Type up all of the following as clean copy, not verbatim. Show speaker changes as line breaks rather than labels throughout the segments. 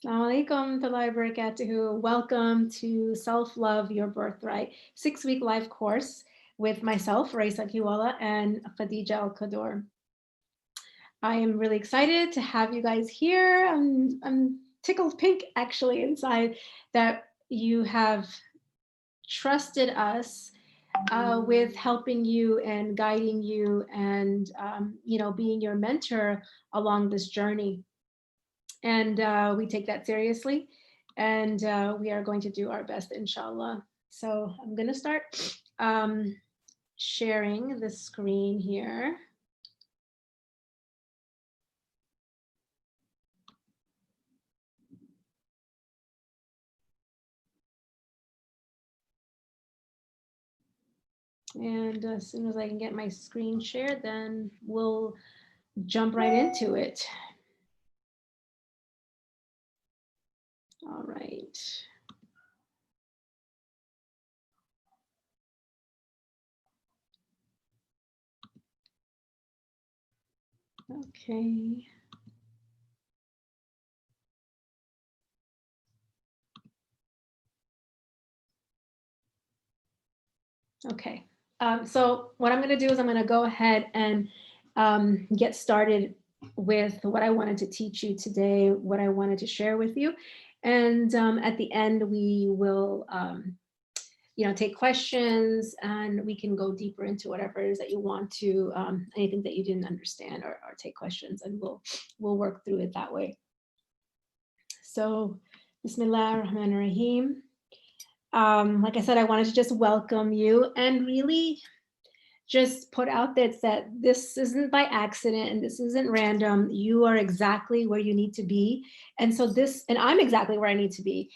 Assalamu alaikum warahmatullahi wabarakatuh. Welcome to Self-Love Your Birthright 6-week live course with myself, Raisa Kiwala, and Khadija Al-Kador. I am really excited to have you guys here. I'm tickled pink actually inside that you have trusted us with helping you and guiding you and being your mentor along this journey. And we take that seriously, and we are going to do our best, inshallah. So I'm going to start sharing the screen here. And as soon as I can get my screen shared, then we'll jump right into it. All right. Okay. Okay. So what I'm going to do is I'm going to go ahead and get started with what I wanted to teach you today, what I wanted to share with you. And at the end, we will, take questions, and we can go deeper into whatever it is that you want to, anything that you didn't understand, or take questions, and we'll work through it that way. So, Bismillah ar-Rahman ar-Rahim. Like I said, I wanted to just welcome you and really just put out there that this isn't by accident and this isn't random. You are exactly where you need to be. And I'm exactly where I need to be.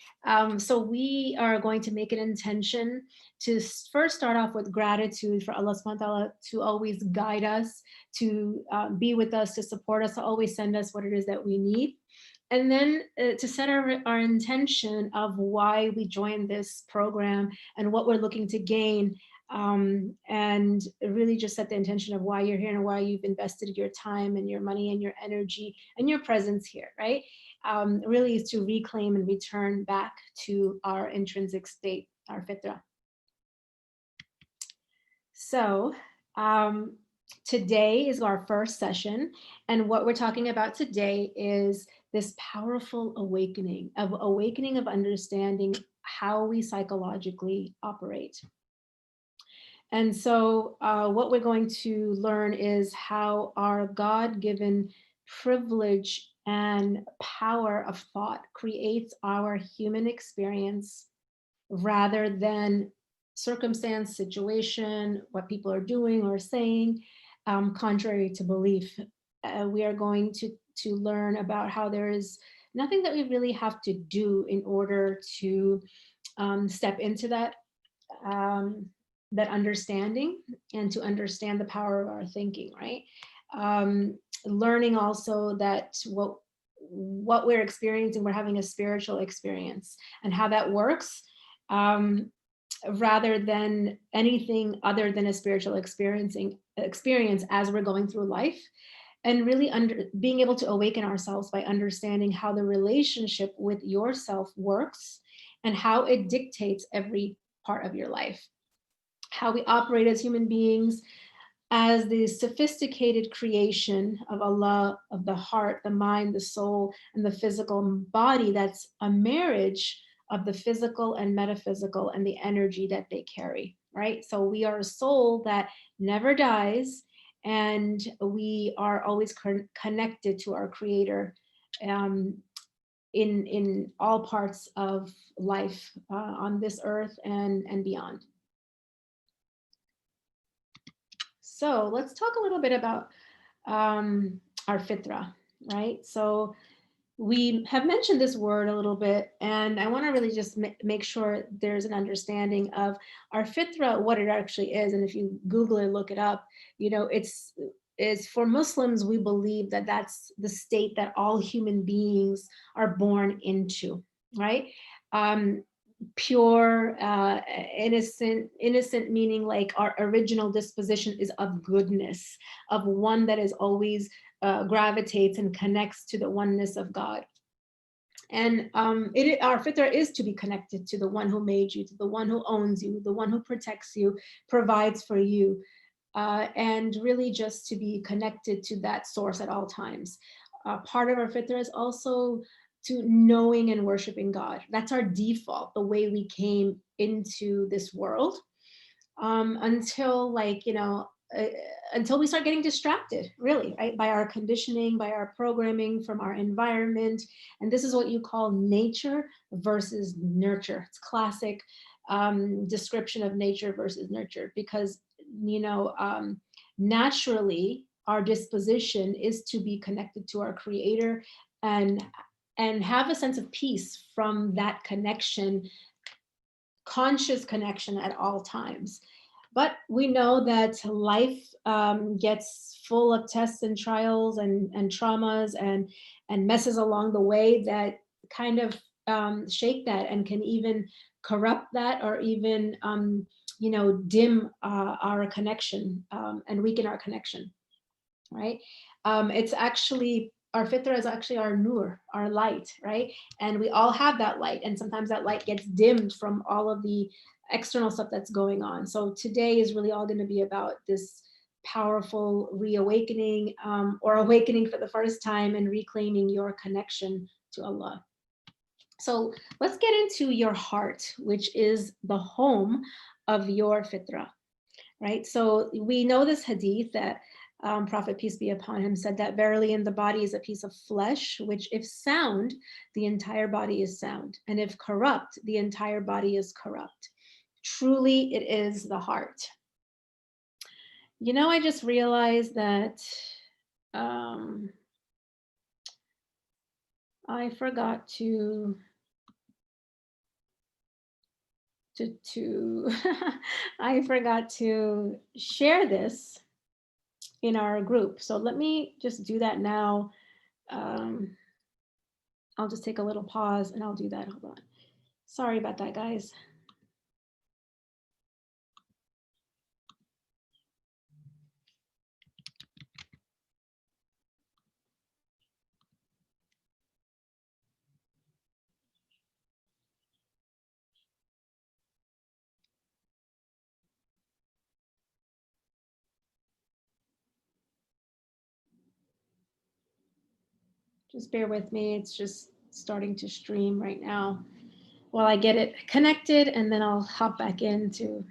So we are going to make an intention to first start off with gratitude for Allah subhanahu wa ta'ala to always guide us, to be with us, to support us, to always send us what it is that we need. And then to set our intention of why we joined this program and what we're looking to gain, and really just set the intention of why you're here and why you've invested your time and your money and your energy and your presence here, right? Really is to reclaim and return back to our intrinsic state, our fitra. So today is our first session, and what we're talking about today is this powerful awakening of understanding how we psychologically operate. And so what we're going to learn is how our God-given privilege and power of thought creates our human experience rather than circumstance, situation, what people are doing or saying, contrary to belief. We are going to learn about how there is nothing that we really have to do in order to step into that understanding and to understand the power of our thinking, right? Learning also that what we're experiencing, we're having a spiritual experience, and how that works, rather than anything other than a spiritual experience as we're going through life, and really being able to awaken ourselves by understanding how the relationship with yourself works and how it dictates every part of your life, how we operate as human beings, as the sophisticated creation of Allah, of the heart, the mind, the soul, and the physical body that's a marriage of the physical and metaphysical and the energy that they carry, right? So we are a soul that never dies, and we are always connected to our Creator in all parts of life on this earth and beyond. So let's talk a little bit about our fitra, right? So we have mentioned this word a little bit, and I want to really just make sure there's an understanding of our fitra, what it actually is. And if you Google it, look it up, it's for Muslims, we believe that that's the state that all human beings are born into, right? Pure, innocent meaning like our original disposition is of goodness, of one that is always gravitates and connects to the oneness of God. And our fitra is to be connected to the one who made you, to the one who owns you, the one who protects you, provides for you, and really just to be connected to that source at all times. Part of our fitra is also to knowing and worshiping God. That's our default, the way we came into this world, until, like, uh, until we start getting distracted, really, right, by our conditioning, by our programming from our environment. And this is what you call nature versus nurture. It's classic description of nature versus nurture, because naturally our disposition is to be connected to our creator, and have a sense of peace from that connection, conscious connection at all times. But we know that life gets full of tests and trials and traumas and messes along the way that kind of shake that, and can even corrupt that, or even dim our connection, and weaken our connection, right? It's actually, our fitra is actually our nur, our light, right? And we all have that light, and sometimes that light gets dimmed from all of the external stuff that's going on. So today is really all going to be about this powerful reawakening, or awakening for the first time, and reclaiming your connection to Allah. So let's get into your heart, which is the home of your fitra, right? So we know this hadith that Prophet, peace be upon him, said that verily in the body is a piece of flesh, which if sound, the entire body is sound. And if corrupt, the entire body is corrupt. Truly, it is the heart. I just realized that I forgot to I forgot to share this in our group. So let me just do that now. I'll just take a little pause and I'll do that. Hold on. Sorry about that, guys. Just bear with me. It's just starting to stream right now while I get it connected, and then I'll hop back into.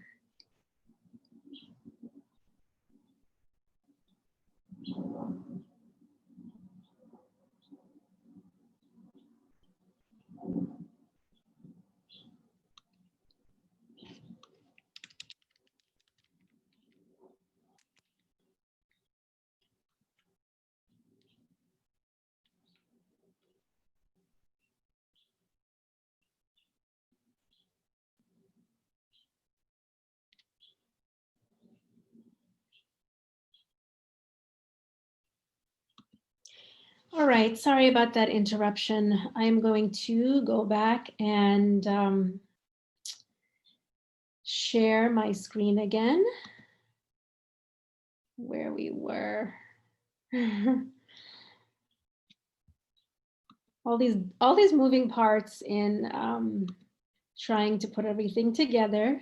All right, sorry about that interruption. I'm going to go back and share my screen again, where we were. all these moving parts in trying to put everything together.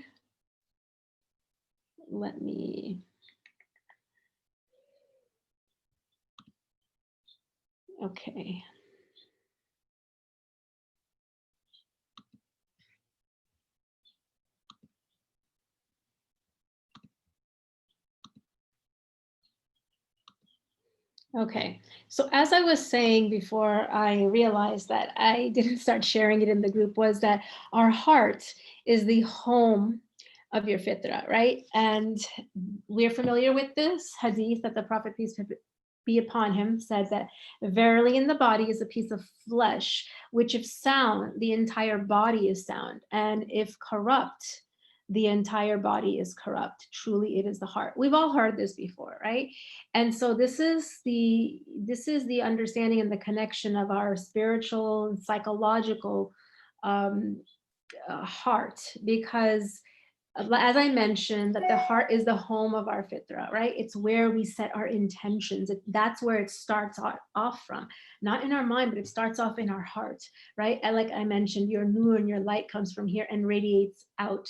Let me. Okay. Okay, so as I was saying before I realized that I didn't start sharing it in the group, was that our heart is the home of your fitra, right? And we're familiar with this hadith that the Prophet, peace be upon him, said that verily in the body is a piece of flesh, which if sound, the entire body is sound, and if corrupt, the entire body is corrupt. Truly, it is the heart. We've all heard this before, right? And so this is the understanding and the connection of our spiritual and psychological heart, because As I mentioned, that the heart is the home of our fitra, right? It's where we set our intentions. That's where it starts off from, not in our mind, but it starts off in our heart, right? And like I mentioned, your nur and your light comes from here and radiates out,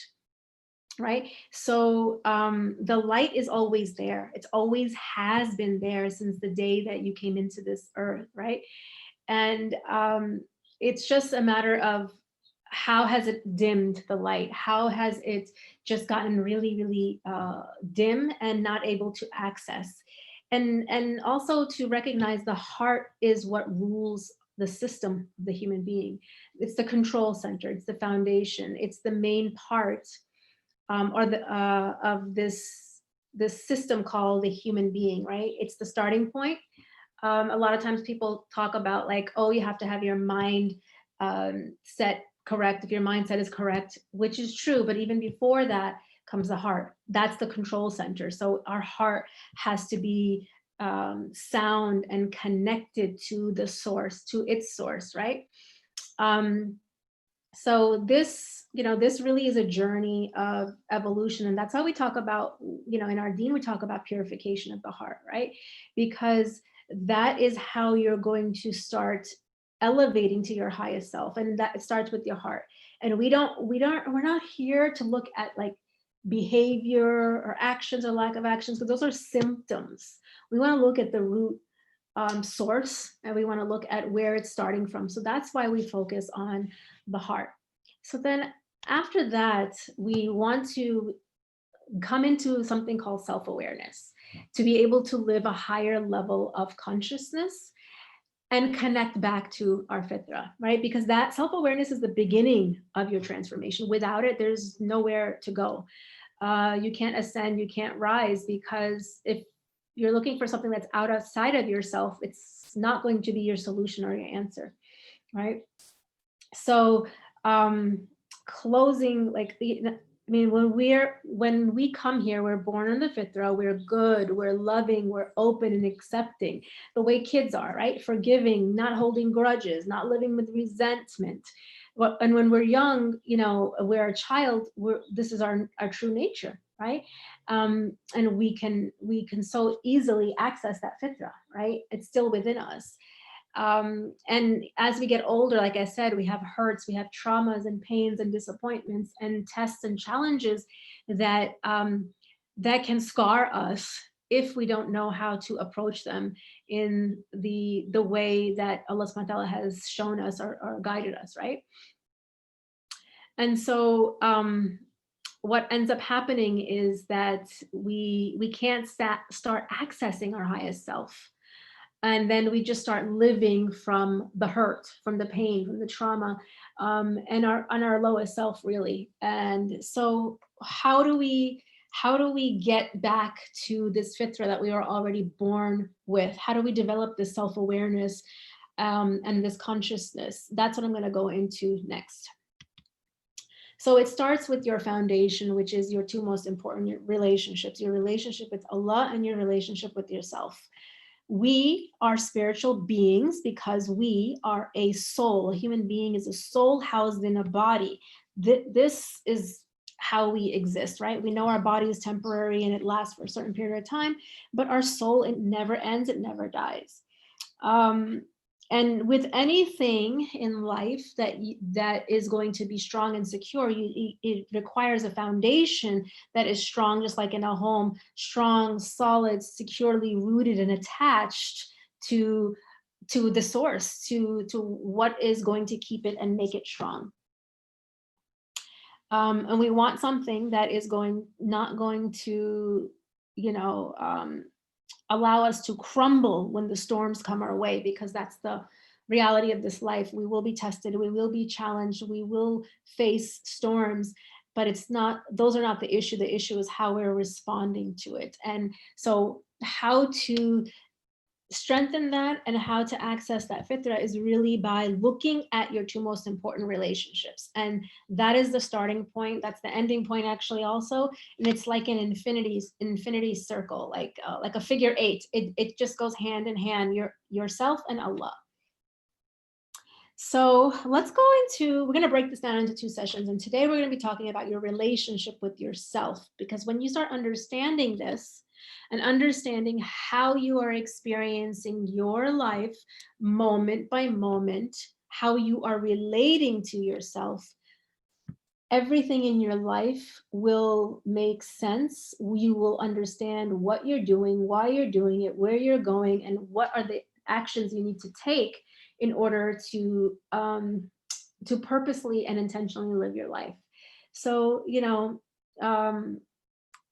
right? So the light is always there. It's always has been there since the day that you came into this earth, right? And it's just a matter of how has it dimmed the light? How has it just gotten really, really dim and not able to access? And also to recognize the heart is what rules the system of the human being. It's the control center. It's the foundation. It's the main part or the of this system called the human being, right? It's the starting point. A lot of times people talk about like, oh, you have to have your mind set correct. If your mindset is correct, which is true, but even before that comes the heart. That's the control center. So our heart has to be sound and connected to the source, to its source, right? So this, this really is a journey of evolution, and that's how we talk about, in our deen we talk about purification of the heart, right? Because that is how you're going to start elevating to your highest self, and that it starts with your heart. And we're not here to look at like behavior or actions or lack of actions, because those are symptoms. We want to look at the root source, and we want to look at where it's starting from. So that's why we focus on the heart. So then after that, we want to come into something called self-awareness, to be able to live a higher level of consciousness and connect back to our fitra, right? Because that self-awareness is the beginning of your transformation. Without it, there's nowhere to go. You can't ascend, you can't rise, because if you're looking for something that's outside of yourself, it's not going to be your solution or your answer, right? So closing, like, I mean, when we come here, we're born in the fitra, we're good, we're loving, we're open and accepting, the way kids are, right? Forgiving, not holding grudges, not living with resentment. And when we're young, we're a child, this is our true nature, right? And we can so easily access that fitra, right? It's still within us. And as we get older, like I said, we have hurts, we have traumas and pains and disappointments and tests and challenges that that can scar us if we don't know how to approach them in the way that Allah subhanahu wa ta'ala has shown us or guided us, right? And so what ends up happening is that we can't start accessing our highest self. And then we just start living from the hurt, from the pain, from the trauma, and on our lowest self, really. And so how do we get back to this fitra that we are already born with? How do we develop this self-awareness and this consciousness? That's what I'm going to go into next. So it starts with your foundation, which is your two most important relationships, your relationship with Allah and your relationship with yourself. We are spiritual beings because we are a soul. A human being is a soul housed in a body. This is how we exist, right? We know our body is temporary and it lasts for a certain period of time, but our soul, it never ends, it never dies. And with anything in life that is going to be strong and secure, it requires a foundation that is strong, just like in a home, strong, solid, securely rooted and attached to the source, to what is going to keep it and make it strong. And we want something that is not going to, allow us to crumble when the storms come our way, because that's the reality of this life. We will be tested, we will be challenged, we will face storms, but those are not the issue. The issue is how we're responding to it. And so how to strengthen that and how to access that fitra is really by looking at your two most important relationships. And that is the starting point. That's the ending point actually also. And it's like an infinity circle, like a figure eight. It just goes hand in hand, yourself and Allah. So we're going to break this down into two sessions. And today we're going to be talking about your relationship with yourself, because when you start understanding this and understanding how you are experiencing your life moment by moment, how you are relating to yourself, everything in your life will make sense. You will understand what you're doing, why you're doing it, where you're going, and what are the actions you need to take in order to purposely and intentionally live your life. So, um,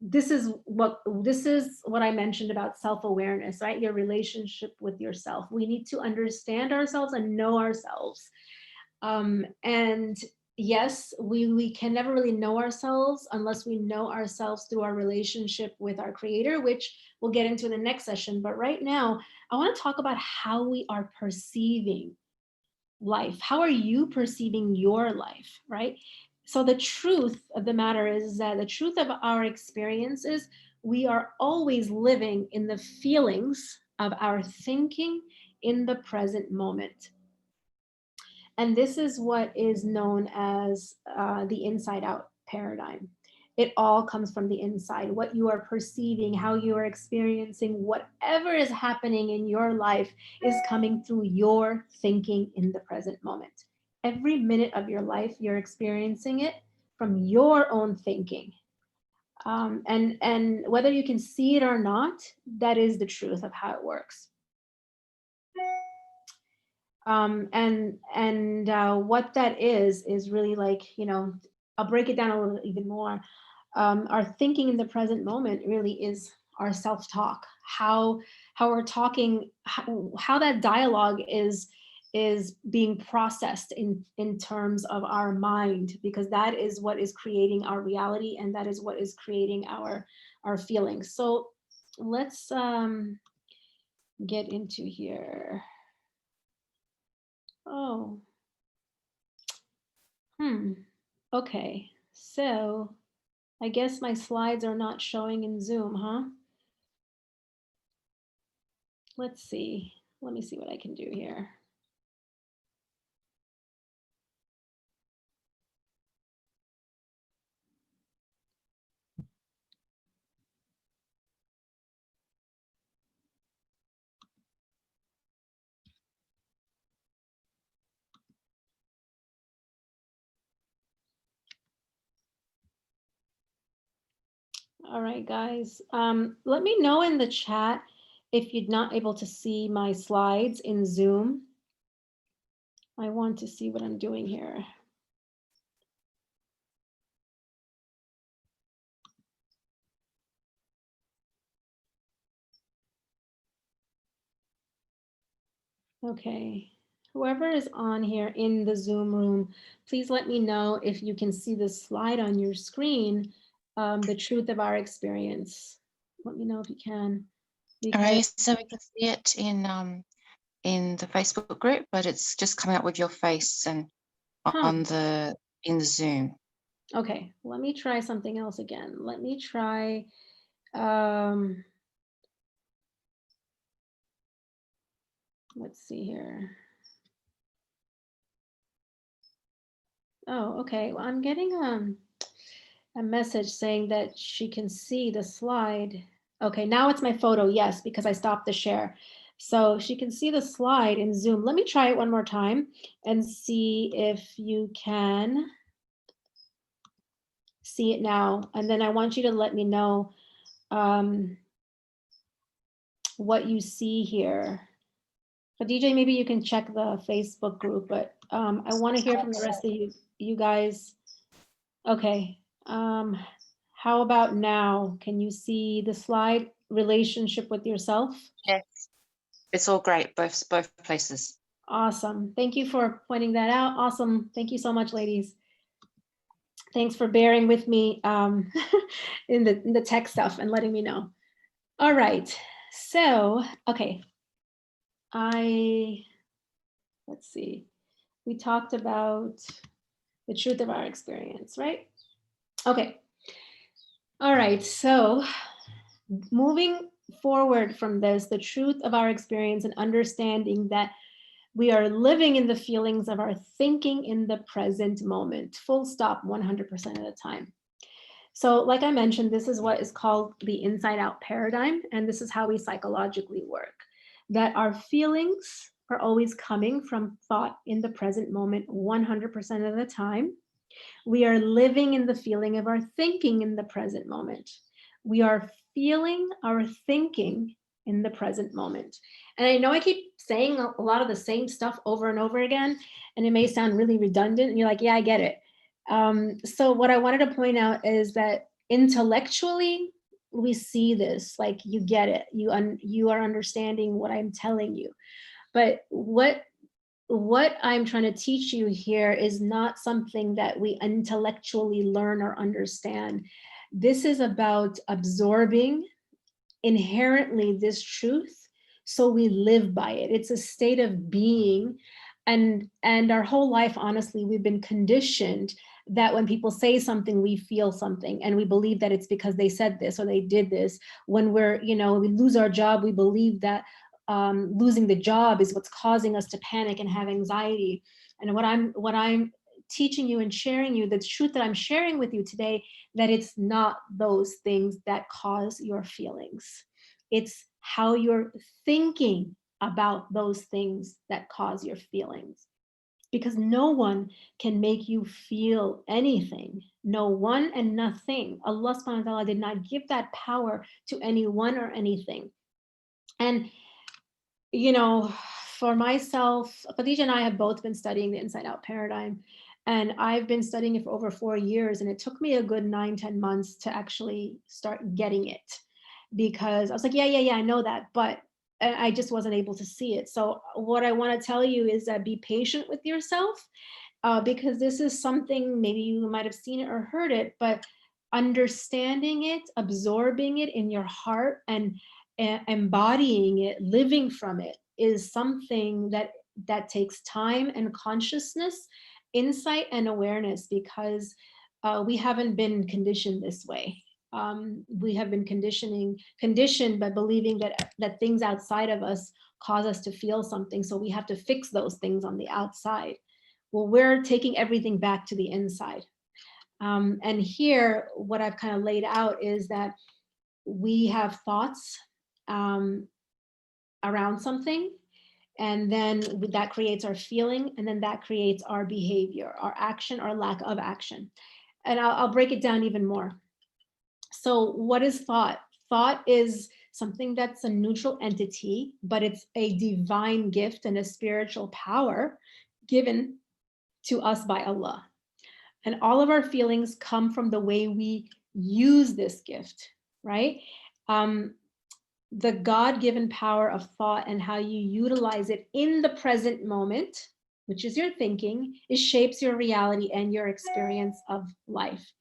this is what I mentioned about self-awareness, right? Your relationship with yourself. We need to understand ourselves and know ourselves. And yes, we can never really know ourselves unless we know ourselves through our relationship with our creator, which we'll get into in the next session. But right now, I want to talk about how we are perceiving life. How are you perceiving your life, right? So the truth of the matter is that the truth of our experience is we are always living in the feelings of our thinking in the present moment. And this is what is known as the inside out paradigm. It all comes from the inside. What you are perceiving, how you are experiencing, whatever is happening in your life is coming through your thinking in the present moment. Every minute of your life, you're experiencing it from your own thinking. And whether you can see it or not, that is the truth of how it works. And what that is really like, I'll break it down a little even more. Our thinking in the present moment really is our self-talk, how we're talking, how that dialogue is being processed in terms of our mind, because that is what is creating our reality, and that is what is creating our feelings. So let's get into here. Oh, okay. So I guess my slides are not showing in Zoom, huh? Let's see. Let me see what I can do here. All right, guys. Let me know in the chat if you're not able to see my slides in Zoom. I want to see what I'm doing here. Okay. Whoever is on here in the Zoom room, please let me know if you can see the slide on your screen, the truth of our experience. Let me know if you can.
All right, so we can see it in the Facebook group, but it's just coming up with your face and in the Zoom.
Okay, let me try something else again. Let me try let's see here. Oh, okay. Well, I'm getting a message saying that she can see the slide. Okay, now it's my photo, yes, because I stopped the share. So she can see the slide in Zoom. Let me try it one more time and see if you can see it now. And then I want you to let me know what you see here. But DJ, maybe you can check the Facebook group, but I want to hear from the rest of you guys. Okay. How about now? Can you see the slide, relationship with yourself?
Yes, it's all great, both places.
Awesome. Thank you for pointing that out. Awesome. Thank you so much, ladies. Thanks for bearing with me in the tech stuff and letting me know. All right. So, okay. Let's see. We talked about the truth of our experience, right? Okay. All right. So, moving forward from this, the truth of our experience and understanding that We are living in the feelings of our thinking in the present moment, full stop, 100% of the time. So, like I mentioned, this is what is called the inside out paradigm. And this is how we psychologically work, that our feelings are always coming from thought in the present moment 100% of the time. We are living in the feeling of our thinking in the present moment. We are feeling our thinking in the present moment. And I know I keep saying a lot of the same stuff over and over again, and it may sound really redundant. And you're like, yeah, I get it. So, what I wanted to point out is that intellectually, we see this, like you get it, you are understanding what I'm telling you. But what I'm trying to teach you here is not something that we intellectually learn or understand. This is about absorbing inherently this truth so we live by it. It's a state of being. And our whole life, honestly, we've been conditioned that when people say something, we feel something and we believe that it's because they said this or they did this. When we lose our job, we believe that losing the job is what's causing us to panic and have anxiety. And what I'm teaching you and sharing you, the truth that I'm sharing with you today, that it's not those things that cause your feelings. It's how you're thinking about those things that cause your feelings. Because no one can make you feel anything. No one and nothing. Allah subhanahu wa ta'ala did not give that power to anyone or anything. And for myself, Khadija and I have both been studying the inside out paradigm. And I've been studying it for over 4 years. And it took me a good 9, 10 months to actually start getting it. Because I was like, yeah, I know that. But I just wasn't able to see it. So what I want to tell you is that be patient with yourself, because this is something, maybe you might have seen it or heard it, but understanding it, absorbing it in your heart, and embodying it, living from it, is something that takes time and consciousness, insight and awareness, because we haven't been conditioned this way. We have been conditioned by believing that things outside of us cause us to feel something, so we have to fix those things on the outside. Well, we're taking everything back to the inside. And here, what I've kind of laid out is that we have thoughts around something, and then that creates our feeling, and then that creates our behavior, our action, or lack of action. And I'll break it down even more. So what is thought? Thought is something that's a neutral entity, but it's a divine gift and a spiritual power given to us by Allah. And all of our feelings come from the way we use this gift, right? The God-given power of thought and how you utilize it in the present moment, which is your thinking, it shapes your reality and your experience of life.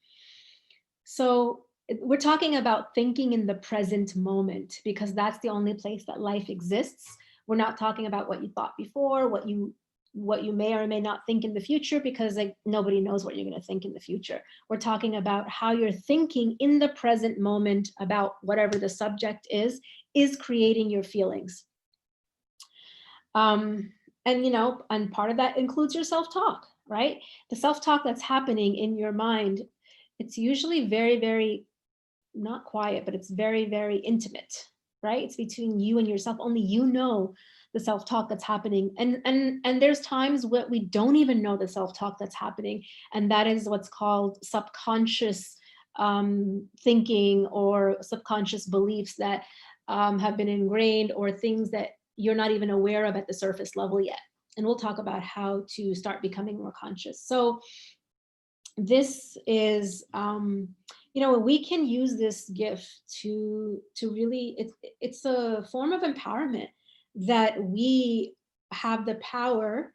So we're talking about thinking in the present moment, because that's the only place that life exists. We're not talking about what you thought before, what you may or may not think in the future, because nobody knows what you're going to think in the future. We're talking about how you're thinking in the present moment about whatever the subject is creating your feelings. And part of that includes your self-talk, right? The self-talk that's happening in your mind, it's usually very, very, not quiet, but it's very, very intimate, right? It's between you and yourself. Only you know the self-talk that's happening. And there's times where we don't even know the self-talk that's happening. And that is what's called subconscious thinking, or subconscious beliefs that have been ingrained, or things that you're not even aware of at the surface level yet. And we'll talk about how to start becoming more conscious. So this is, we can use this gift to really, it's a form of empowerment, that we have the power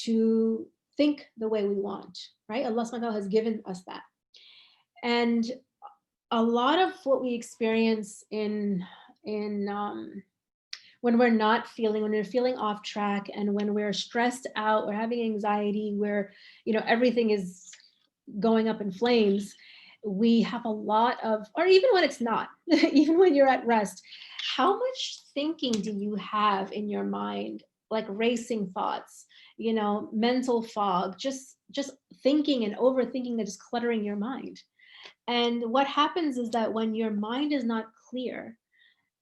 to think the way we want, right? Allah subhanahu wa ta'ala has given us that. And a lot of what we experience in when we're feeling off track, and when we're stressed out, we're having anxiety, where everything is going up in flames, we have a lot of, or even when it's not, even when you're at rest, how much thinking do you have in your mind like racing thoughts, you know, mental fog, just thinking and overthinking that is cluttering your mind. And what happens is that when your mind is not clear,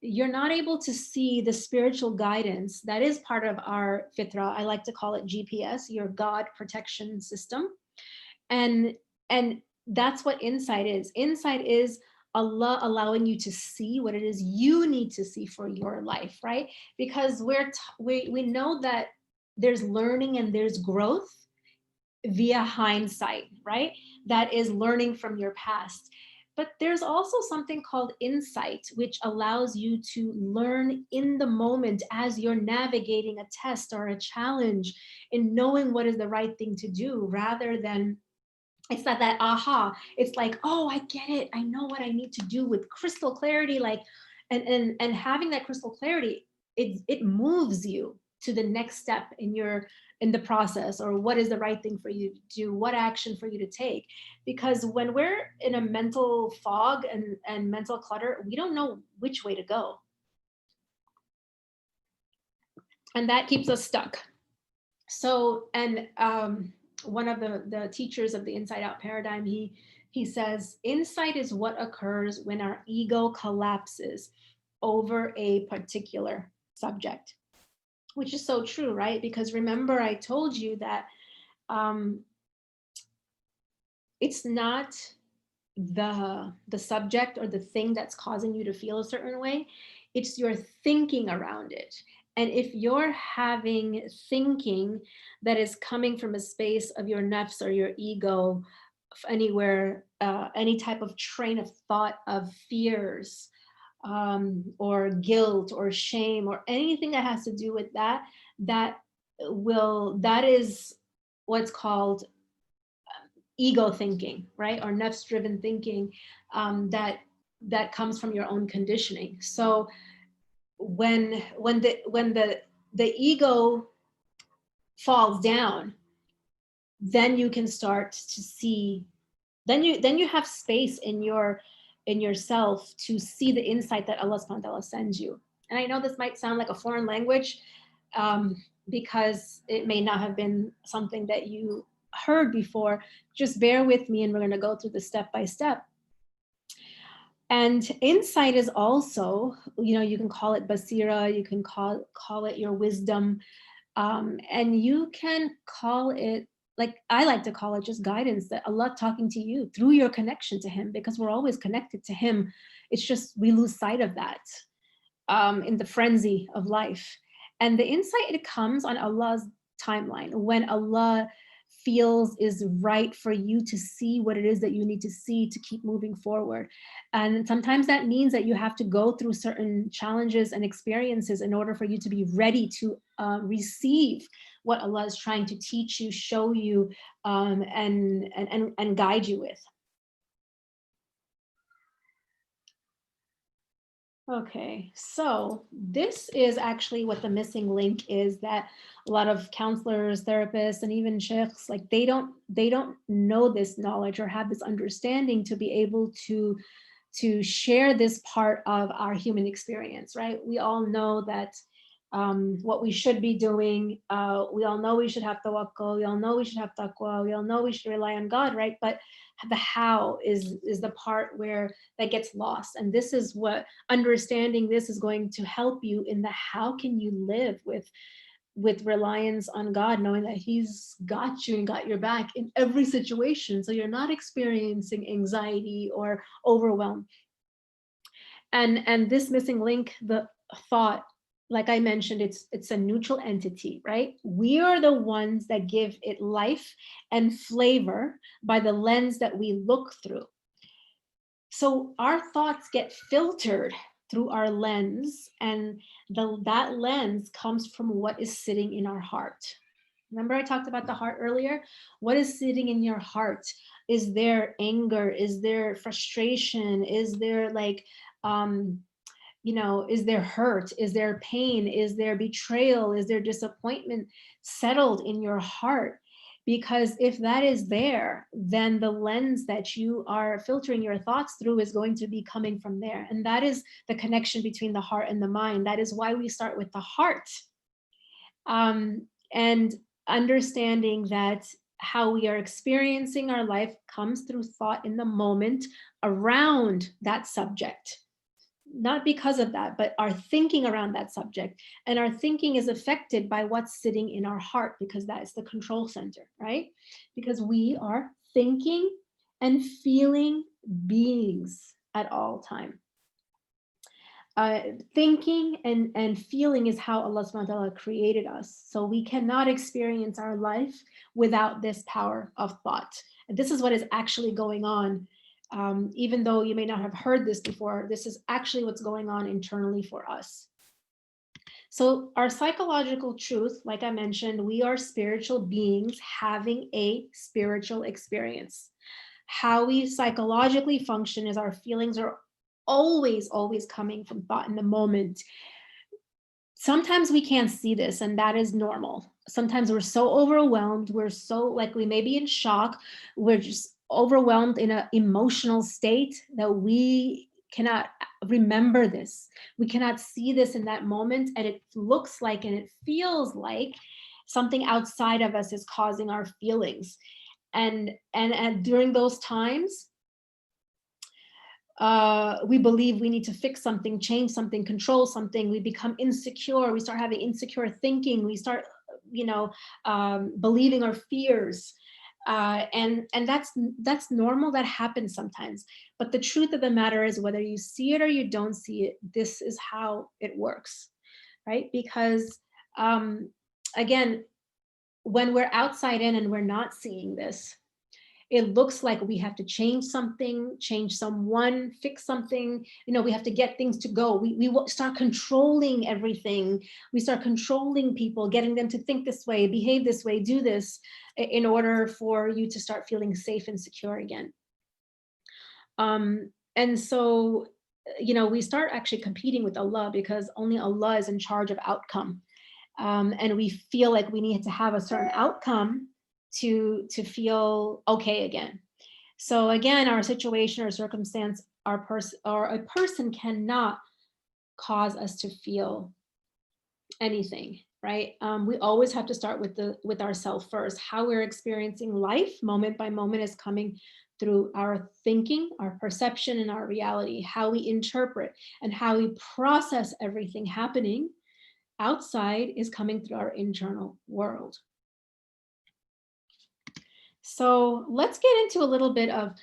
you're not able to see the spiritual guidance that is part of our fitra. I like to call it GPS, your God protection system. And and that's what insight is. Insight is Allah allowing you to see what it is you need to see for your life, right? Because we know that there's learning and there's growth via hindsight, right? That is learning from your past. But there's also something called insight, which allows you to learn in the moment as you're navigating a test or a challenge, in knowing what is the right thing to do, rather than it's not that aha. It's like, oh, I get it. I know what I need to do with crystal clarity. Like, and having that crystal clarity, it moves you to the next step in the process, or what is the right thing for you to do, what action for you to take. Because when we're in a mental fog and mental clutter, we don't know which way to go. And that keeps us stuck. So, and one of the teachers of the Inside Out paradigm, he says, insight is what occurs when our ego collapses over a particular subject, which is so true, right? Because remember, I told you that um, it's not the subject or the thing that's causing you to feel a certain way. It's your thinking around it. And if you're having thinking that is coming from a space of your nafs or your ego, anywhere, any type of train of thought of fears, or guilt or shame or anything that has to do with that, that is what's called ego thinking, right? Or nafs driven thinking, that comes from your own conditioning. So when the ego falls down, then you can start to see, then you have space in yourself to see the insight that Allah subhanahu wa ta'ala sends you. And I know this might sound like a foreign language, because it may not have been something that you heard before. Just bear with me and we're going to go through the step by step. And insight is also, you can call it basira, you can call it your wisdom, and you can call it, like I like to call it, just guidance, that Allah talking to you through your connection to Him, because we're always connected to Him. It's just we lose sight of that in the frenzy of life. And the insight, it comes on Allah's timeline, when Allah feels is right for you to see what it is that you need to see to keep moving forward. And sometimes that means that you have to go through certain challenges and experiences in order for you to be ready to receive what Allah is trying to teach you, show you, and guide you with. Okay, so this is actually what the missing link is, that a lot of counselors, therapists, and even sheikhs, like they don't know this knowledge or have this understanding to be able to share this part of our human experience, right? We all know that what we should be doing. We all know we should have tawakkul. We all know we should have taqwa. We all know we should rely on God, right? But the how is the part where that gets lost. And this is what understanding this is going to help you in the how can you live with reliance on God, knowing that He's got you and got your back in every situation. So you're not experiencing anxiety or overwhelm. And this missing link, the thought, like I mentioned, it's a neutral entity, right? We are the ones that give it life and flavor by the lens that we look through. So our thoughts get filtered through our lens, and that lens comes from what is sitting in our heart. Remember I talked about the heart earlier? What is sitting in your heart? Is there anger? Is there frustration? Is there is there hurt? Is there pain? Is there betrayal? Is there disappointment settled in your heart? Because if that is there, then the lens that you are filtering your thoughts through is going to be coming from there. And that is the connection between the heart and the mind. That is why we start with the heart. And understanding that how we are experiencing our life comes through thought in the moment around that subject, not because of that, but our thinking around that subject. And our thinking is affected by what's sitting in our heart, because that is the control center, right? Because we are thinking and feeling beings at all time. Thinking and feeling is how Allah subhanahu wa ta'ala created us. So we cannot experience our life without this power of thought. And this is what is actually going on. Even though you may not have heard this before, this is actually what's going on internally for us. So our psychological truth, like I mentioned, we are spiritual beings having a spiritual experience. How we psychologically function is our feelings are always coming from thought in the moment. Sometimes we can't see this, and that is normal. Sometimes we're so overwhelmed, we're so, like, we may be in shock, we're just overwhelmed in an emotional state that we cannot remember this. We cannot see this in that moment, and it looks like and it feels like something outside of us is causing our feelings. And during those times, we believe we need to fix something, change something, control something. We become insecure. We start having insecure thinking. We start, believing our fears. And that's normal. That happens sometimes. But the truth of the matter is, whether you see it or you don't see it, this is how it works, right? Because again, when we're outside in and we're not seeing this, it looks like we have to change something, change someone, fix something. We have to get things to go. We start controlling everything. We start controlling people, getting them to think this way, behave this way, do this, in order for you to start feeling safe and secure again. And so, we start actually competing with Allah, because only Allah is in charge of outcome. And we feel like we need to have a certain outcome to feel okay again. So again, our situation or circumstance, a person cannot cause us to feel anything, right? We always have to start with ourselves first. How we're experiencing life moment by moment is coming through our thinking, our perception, and our reality. How we interpret and how we process everything happening outside is coming through our internal world. So let's get into a little bit of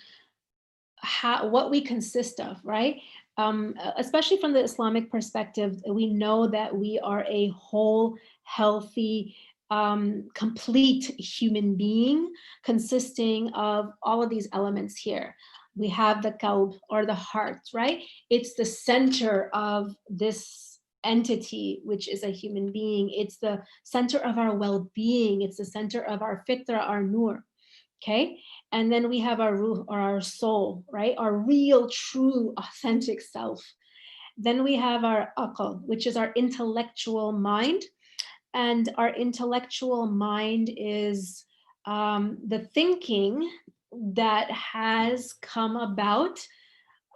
what we consist of, right? Especially from the Islamic perspective, we know that we are a whole, healthy, complete human being consisting of all of these elements here. We have the qalb, or the heart, right? It's the center of this entity, which is a human being. It's the center of our well-being. It's the center of our fitra, our nur. Okay. And then we have our ruh, or our soul, right? Our real, true, authentic self. Then we have our aql, which is our intellectual mind. And our intellectual mind is the thinking that has come about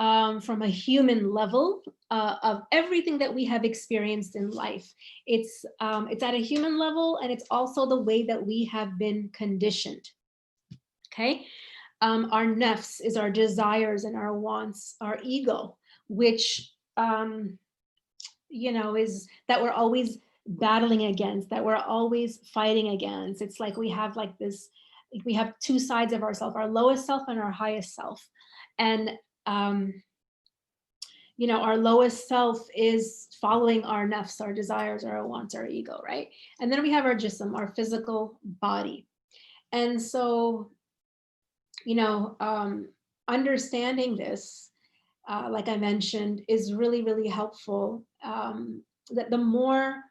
from a human level of everything that we have experienced in life. It's at a human level, and it's also the way that we have been conditioned. Okay, our nafs is our desires and our wants, our ego, which is that we're always battling against, that we're always fighting against. It's like we have we have two sides of ourselves, our lowest self and our highest self. And our lowest self is following our nafs, our desires, our wants, our ego, right? And then we have our jism, our physical body. And so understanding this, like I mentioned, is really, really helpful. That the more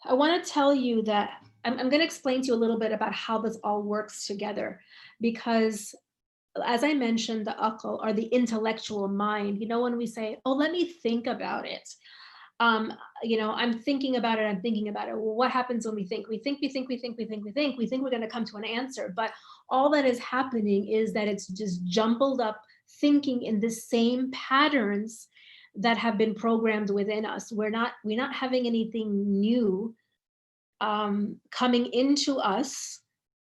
I want to tell you that I'm going to explain to you a little bit about how this all works together, because as I mentioned, the aql, or the intellectual mind, when we say, oh, let me think about it. I'm thinking about it. I'm thinking about it. Well, what happens when we think? We think we're going to come to an answer. But all that is happening is that it's just jumbled up thinking in the same patterns that have been programmed within us. We're not having anything new coming into us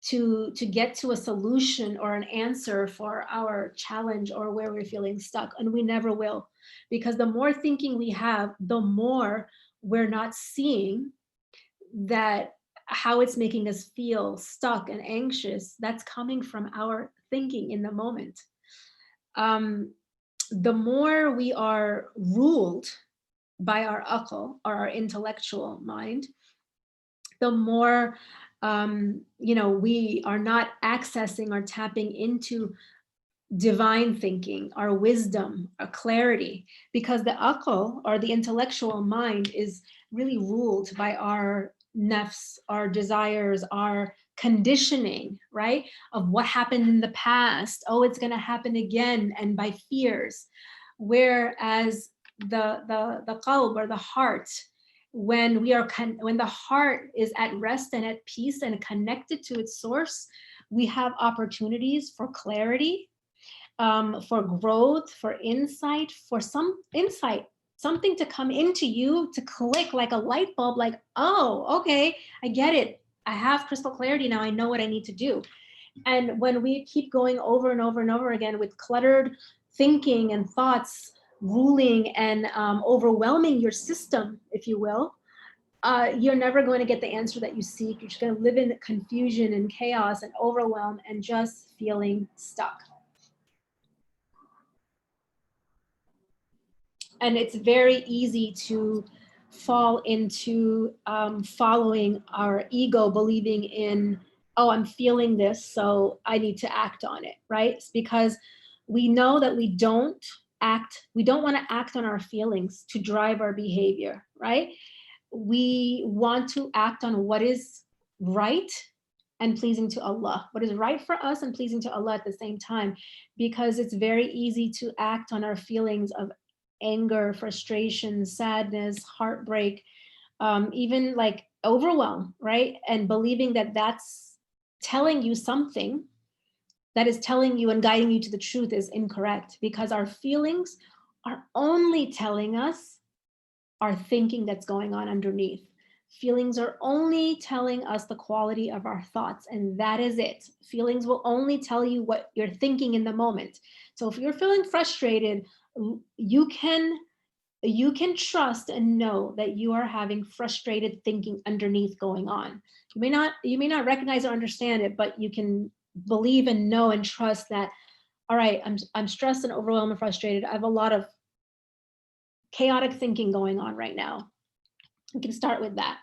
to get to a solution or an answer for our challenge or where we're feeling stuck, and we never will, because the more thinking we have, the more we're not seeing that how it's making us feel stuck and anxious. That's coming from our thinking in the moment. um, the more we are ruled by our aql, or our intellectual mind, the more we are not accessing or tapping into divine thinking, our wisdom, our clarity, because the aql, or the intellectual mind, is really ruled by our nafs, our desires, our conditioning, right? Of what happened in the past. Oh, it's going to happen again, and by fears. Whereas the qalb, or the heart, when when the heart is at rest and at peace and connected to its source, we have opportunities for clarity, for growth, for insight, for some insight, something to come into you, to click like a light bulb, like, oh, okay, I get it. I have crystal clarity now. I know what I need to do. And when we keep going over and over and over again with cluttered thinking and thoughts ruling and overwhelming your system, if you will, you're never going to get the answer that you seek. You're just going to live in confusion and chaos and overwhelm and just feeling stuck. And it's very easy to fall into following our ego, believing in, oh, I'm feeling this, so I need to act on it, right? It's because we know that we don't want to act on our feelings to drive our behavior, right? We want to act on what is right and pleasing to Allah, what is right for us and pleasing to Allah at the same time, because it's very easy to act on our feelings of anger, frustration, sadness, heartbreak, even like overwhelm, right? And believing that that's telling you something, that is telling you and guiding you to the truth, is incorrect, because our feelings are only telling us our thinking that's going on underneath. Feelings are only telling us the quality of our thoughts, and that is it. Feelings will only tell you what you're thinking in the moment. So if you're feeling frustrated, you can trust and know that you are having frustrated thinking underneath going on. You may not recognize or understand it, but you can believe and know and trust that, all right, I'm stressed and overwhelmed and frustrated. I have a lot of chaotic thinking going on right now. We can start with that.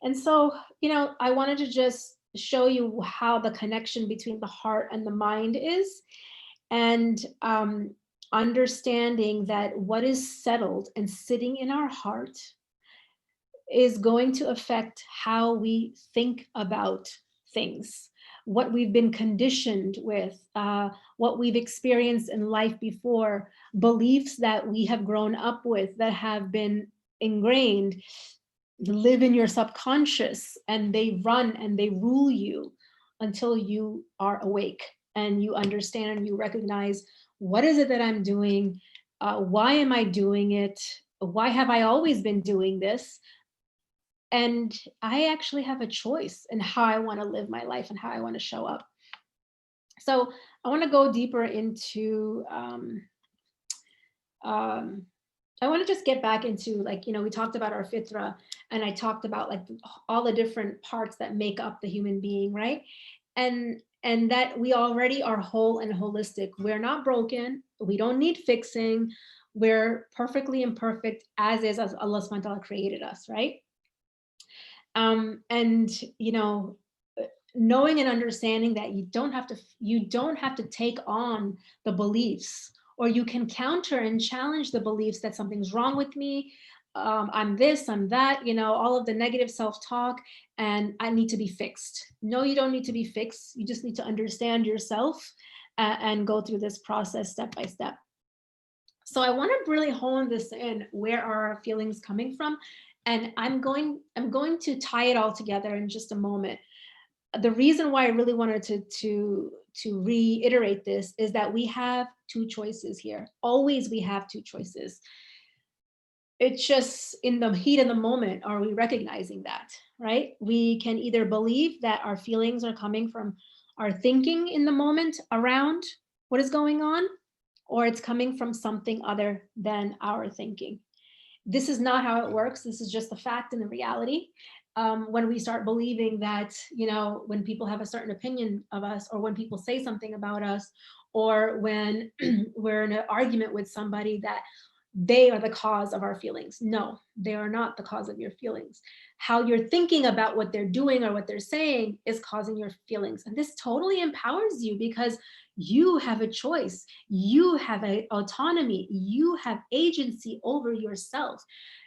And so, I wanted to just show you how the connection between the heart and the mind is, and understanding that what is settled and sitting in our heart is going to affect how we think about things, what we've been conditioned with, what we've experienced in life before, beliefs that we have grown up with that have been ingrained, live in your subconscious, and they run and they rule you until you are awake and you understand and you recognize, what is it that I'm doing? Why am I doing it? Why have I always been doing this? And I actually have a choice in how I want to live my life and how I want to show up. So I want to go deeper into, I want to just get back into, like, we talked about our fitra, and I talked about like all the different parts that make up the human being, right? And that we already are whole and holistic. We're not broken. We don't need fixing. We're perfectly imperfect as is, as Allah subhanahu wa ta'ala created us, right? And knowing and understanding that you don't have to take on the beliefs, or you can counter and challenge the beliefs that something's wrong with me, I'm this, I'm that, all of the negative self-talk, and I need to be fixed. No, you don't need to be fixed. You just need to understand yourself, and go through this process step by step. So I want to really hone this in. Where are our feelings coming from? And I'm going to tie it all together in just a moment. The reason why I really wanted to reiterate this is that we have two choices here. Always we have two choices. It's just in the heat of the moment, are we recognizing that, right? We can either believe that our feelings are coming from our thinking in the moment around what is going on, or it's coming from something other than our thinking. This is not how it works. This is just the fact and the reality. When we start believing that, when people have a certain opinion of us, or when people say something about us, or when we're in an argument with somebody, that they are the cause of our feelings. No, they are not the cause of your feelings. How you're thinking about what they're doing or what they're saying is causing your feelings. And this totally empowers you, because you have a choice. You have an autonomy. You have agency over yourself.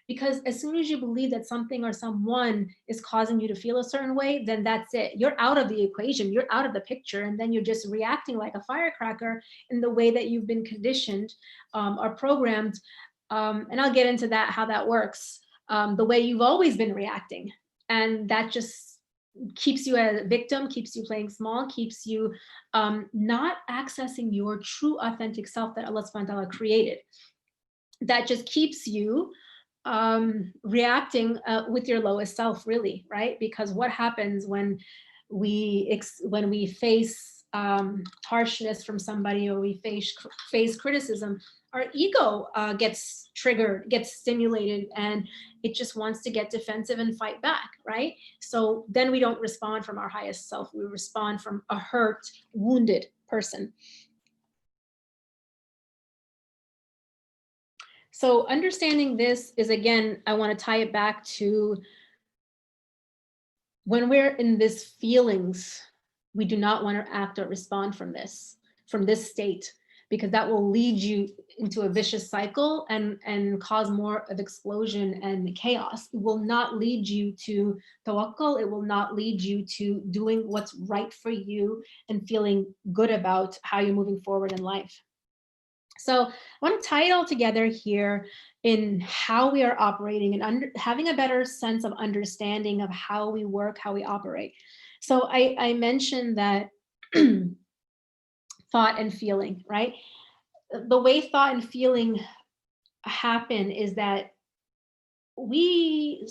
Because as soon as you believe that something or someone is causing you to feel a certain way, then that's it. You're out of the equation. You're out of the picture. And then you're just reacting like a firecracker in the way that you've been conditioned, or programmed. And I'll get into that, how that works, the way you've always been reacting. And that just keeps you a victim, keeps you playing small, keeps you not accessing your true authentic self that Allah subhanahu wa ta'ala created. That just keeps you reacting with your lowest self, really, right? Because what happens when we face harshness from somebody, or we face criticism, our ego gets triggered, gets stimulated, and it just wants to get defensive and fight back, right? So then we don't respond from our highest self. We respond from a hurt, wounded person. So understanding this is, again, I want to tie it back to when we're in this feelings, we do not want to act or respond from this state, because that will lead you into a vicious cycle and cause more of explosion and chaos. It will not lead you to tawakkul. It will not lead you to doing what's right for you and feeling good about how you're moving forward in life. So I want to tie it all together here in how we are operating, and having a better sense of understanding of how we work, how we operate. So I mentioned that thought and feeling, right? The way thought and feeling happen is that we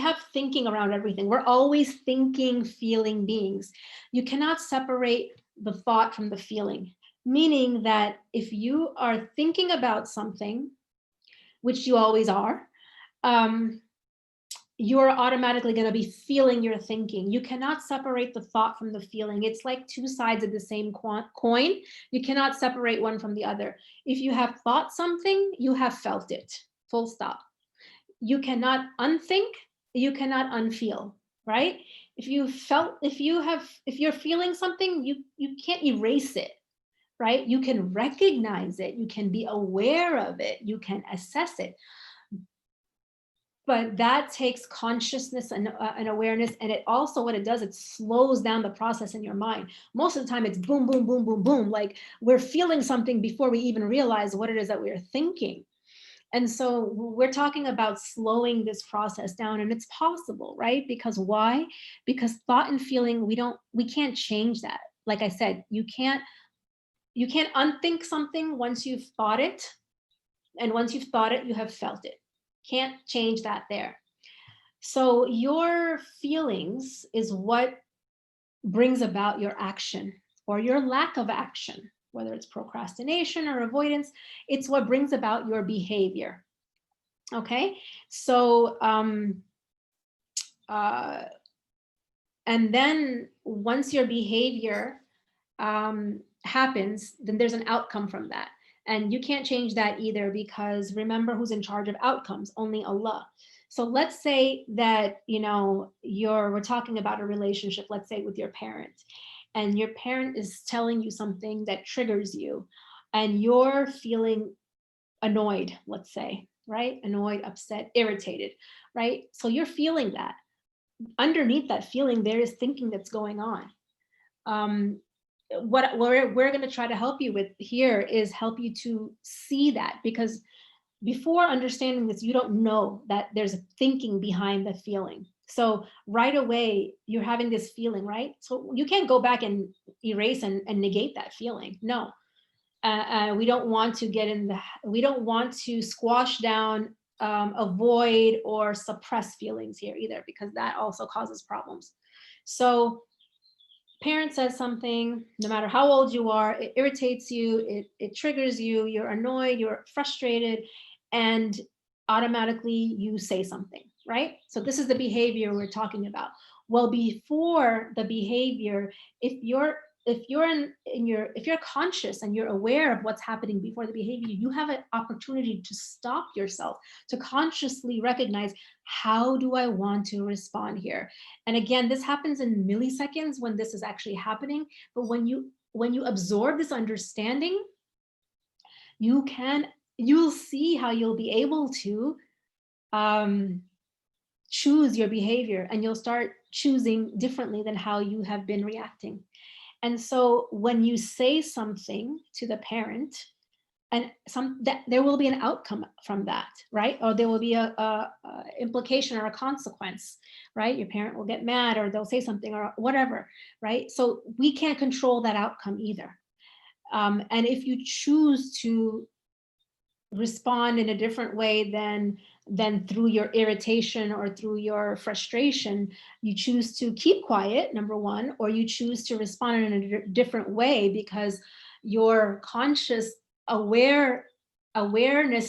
have thinking around everything. We're always thinking, feeling beings. You cannot separate the thought from the feeling, meaning that if you are thinking about something, which you always are, you're automatically going to be feeling your thinking. You cannot separate the thought from the feeling. It's like two sides of the same coin. You cannot separate one from the other. If you have thought something, you have felt it, full stop. You cannot unthink, you cannot unfeel, right? If you're feeling something, you can't erase it, right? You can recognize it, you can be aware of it, you can assess it. But that takes consciousness and awareness. And it also, what it does, it slows down the process in your mind. Most of the time it's boom, boom, boom, boom, boom. Like we're feeling something before we even realize what it is that we're thinking. And so we're talking about slowing this process down, and it's possible, right? Because why? Because thought and feeling, we can't change that. Like I said, you can't unthink something once you've thought it. And once you've thought it, you have felt it. Can't change that there. So your feelings is what brings about your action or your lack of action, whether it's procrastination or avoidance. It's what brings about your behavior. Okay, so and then once your behavior happens, then there's an outcome from that. And you can't change that either, because remember, who's in charge of outcomes? Only Allah. So let's say that, we're talking about a relationship, let's say with your parent, and your parent is telling you something that triggers you, and you're feeling annoyed, let's say, right? Annoyed, upset, irritated, right? So you're feeling that. Underneath that feeling, there is thinking that's going on. What we're going to try to help you with here is help you to see that, because before understanding this, you don't know that there's a thinking behind the feeling. So right away, you're having this feeling, right? So you can't go back and erase and negate that feeling. No. We don't want to squash down avoid or suppress feelings here either, because that also causes problems. So parent says something, no matter how old you are, it irritates you, it triggers you, you're annoyed, you're frustrated, and automatically you say something, right? So this is the behavior we're talking about. Well, before the behavior, if you're conscious and you're aware of what's happening before the behavior, you have an opportunity to stop yourself, to consciously recognize, how do I want to respond here? And again, this happens in milliseconds when this is actually happening. But when you absorb this understanding, you'll see how you'll be able to choose your behavior, and you'll start choosing differently than how you have been reacting. And so when you say something to the parent, and that there will be an outcome from that, right? Or there will be a implication or a consequence, right? Your parent will get mad, or they'll say something, or whatever, right? So we can't control that outcome either. And if you choose to respond in a different way than through your irritation or through your frustration, you choose to keep quiet, number one, or you choose to respond in a different way because your conscious awareness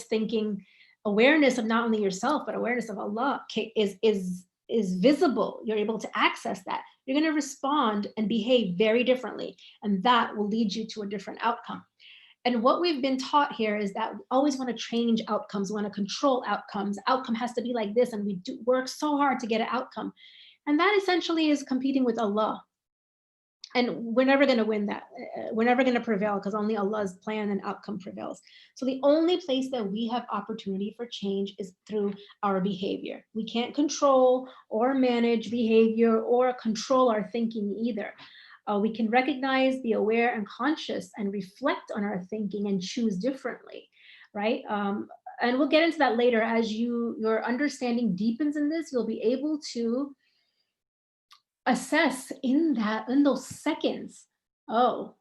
thinking, awareness of not only yourself but awareness of Allah is visible. You're able to access that. You're going to respond and behave very differently, and that will lead you to a different outcome. And what we've been taught here is that we always want to change outcomes, we want to control outcomes. Outcome has to be like this, and we do work so hard to get an outcome. And that essentially is competing with Allah. And we're never going to win that. We're never going to prevail, because only Allah's plan and outcome prevails. So the only place that we have opportunity for change is through our behavior. We can't control or manage behavior or control our thinking either. We can recognize, be aware and conscious, and reflect on our thinking and choose differently, right? And we'll get into that later. As your understanding deepens in this, you'll be able to assess in those seconds. Oh,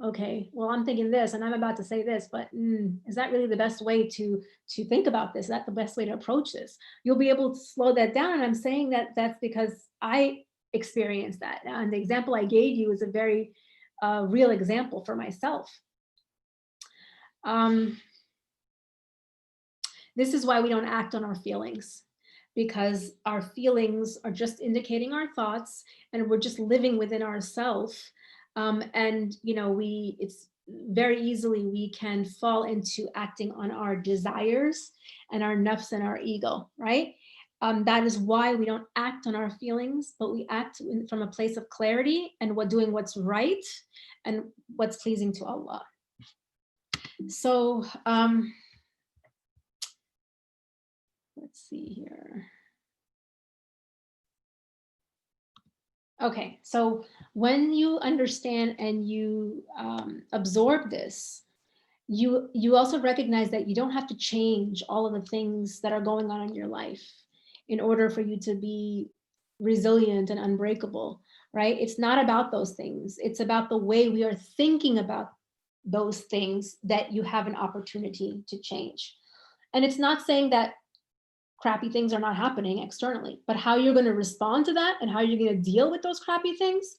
okay, well, I'm thinking this and I'm about to say this, but is that really the best way to think about this? Is that the best way to approach this? You'll be able to slow that down. And I'm saying that that's because I experienced that. And the example I gave you is a very real example for myself. This is why we don't act on our feelings, because our feelings are just indicating our thoughts, and we're just living within ourselves. And it's very easily we can fall into acting on our desires and our nafs and our ego, right? That is why we don't act on our feelings, but we act from a place of clarity and doing what's right and what's pleasing to Allah. So let's see here. Okay, so when you understand and you absorb this, you also recognize that you don't have to change all of the things that are going on in your life in order for you to be resilient and unbreakable, right? It's not about those things. It's about the way we are thinking about those things that you have an opportunity to change. And it's not saying that crappy things are not happening externally, but how you're going to respond to that and how you're going to deal with those crappy things,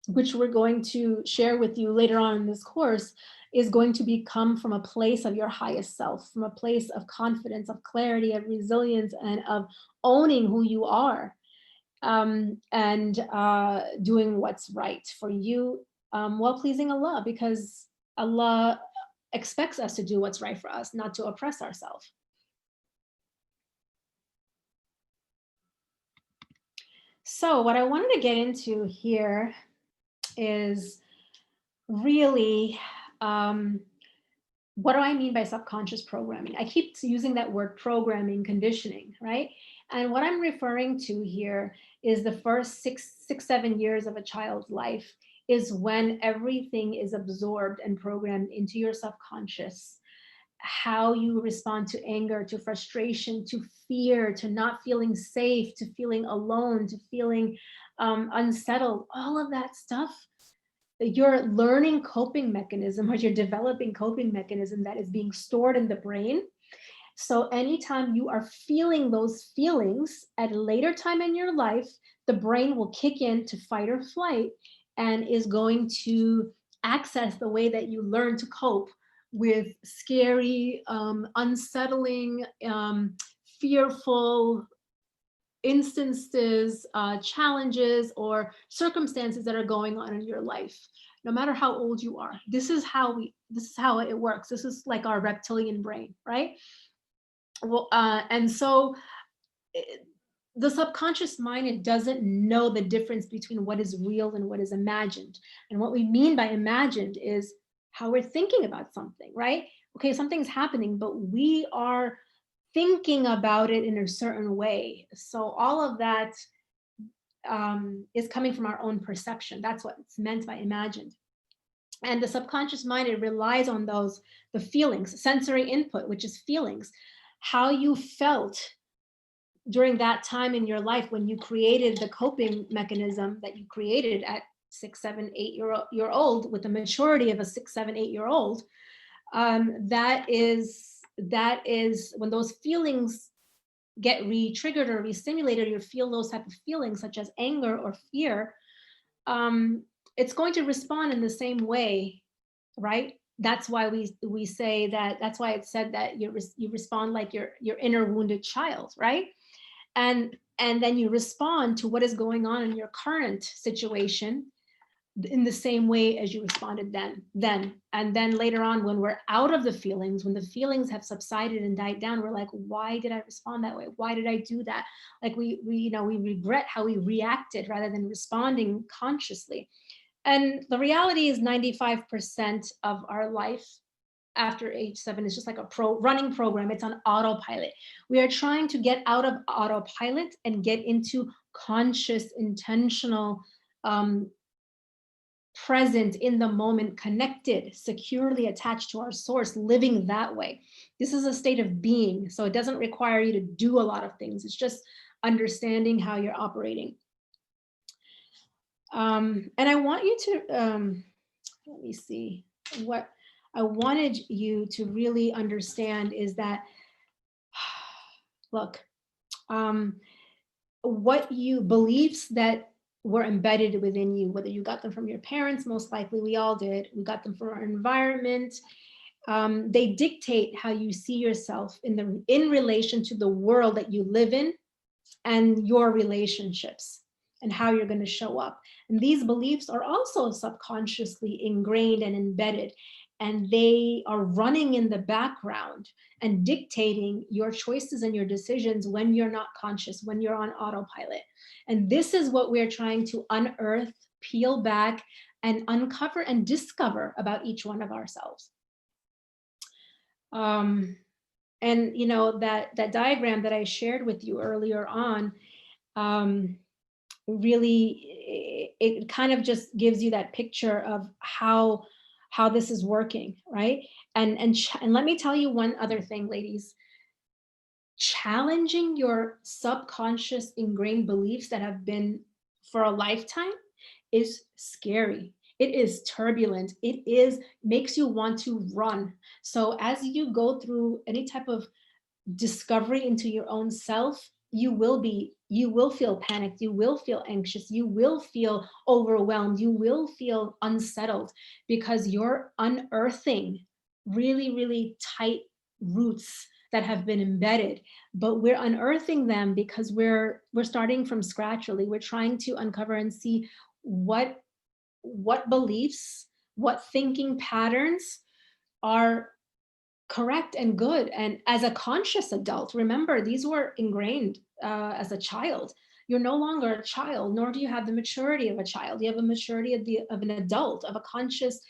which we're going to share with you later on in this course, is going to become from a place of your highest self, from a place of confidence, of clarity, of resilience, and of owning who you are, and doing what's right for you, while pleasing Allah, because Allah expects us to do what's right for us, not to oppress ourselves. So what I wanted to get into here is really, what do I mean by subconscious programming? I keep using that word programming, conditioning, right? And what I'm referring to here is the first 7 years of a child's life is when everything is absorbed and programmed into your subconscious. How you respond to anger, to frustration, to fear, to not feeling safe, to feeling alone, to feeling unsettled, all of that stuff. Your learning coping mechanism, or your developing coping mechanism that is being stored in the brain, So anytime you are feeling those feelings at a later time in your life, the brain will kick in to fight or flight and is going to access the way that you learn to cope with scary, unsettling, fearful instances, challenges, or circumstances that are going on in your life. No matter how old you are, this is how it works. This is like our reptilian brain, right? Well, and so the subconscious mind, it doesn't know the difference between what is real and what is imagined. And what we mean by imagined is how we're thinking about something, right? Okay, something's happening, but we are thinking about it in a certain way. So all of that is coming from our own perception. That's what it's meant by imagined. And the subconscious mind, it relies on the feelings, sensory input, which is feelings, how you felt during that time in your life when you created the coping mechanism that you created at 6, 7, 8 year old with the maturity of a 6, 7, 8 year old. That is when those feelings get re-triggered or re-stimulated, you feel those type of feelings such as anger or fear, it's going to respond in the same way, right? That's why we say that. That's why it's said that you respond like your inner wounded child, right? And then you respond to what is going on in your current situation in the same way as you responded then. And then later on, when we're out of the feelings, when the feelings have subsided and died down, we're like, why did I respond that way? Why did I do that? Like we regret how we reacted rather than responding consciously. And the reality is 95% of our life after age 7 is just like a running program. It's on autopilot. We are trying to get out of autopilot and get into conscious, intentional, present in the moment, connected, securely attached to our source, living that way. This is a state of being. So it doesn't require you to do a lot of things. It's just understanding how you're operating. And I want you to, let me see, what I wanted you to really understand is that, look, what you beliefs that were embedded within you, whether you got them from your parents, most likely we all did, we got them from our environment. They dictate how you see yourself in relation to the world that you live in and your relationships and how you're going to show up. And these beliefs are also subconsciously ingrained and embedded, and they are running in the background and dictating your choices and your decisions when you're not conscious, when you're on autopilot. And this is what we're trying to unearth, peel back, and uncover and discover about each one of ourselves. And that diagram that I shared with you earlier on, really, it kind of just gives you that picture of how this is working, right? And let me tell you one other thing, ladies. Challenging your subconscious ingrained beliefs that have been for a lifetime is scary. It is turbulent. It makes you want to run. So as you go through any type of discovery into your own self, you will feel panicked, you will feel anxious, you will feel overwhelmed, you will feel unsettled, because you're unearthing really, really tight roots that have been embedded. But we're unearthing them because we're starting from scratch. Really, we're trying to uncover and see what beliefs, what thinking patterns are correct and good. And as a conscious adult, remember, these were ingrained as a child. You're no longer a child, nor do you have the maturity of a child. You have a maturity of an adult, of a conscious,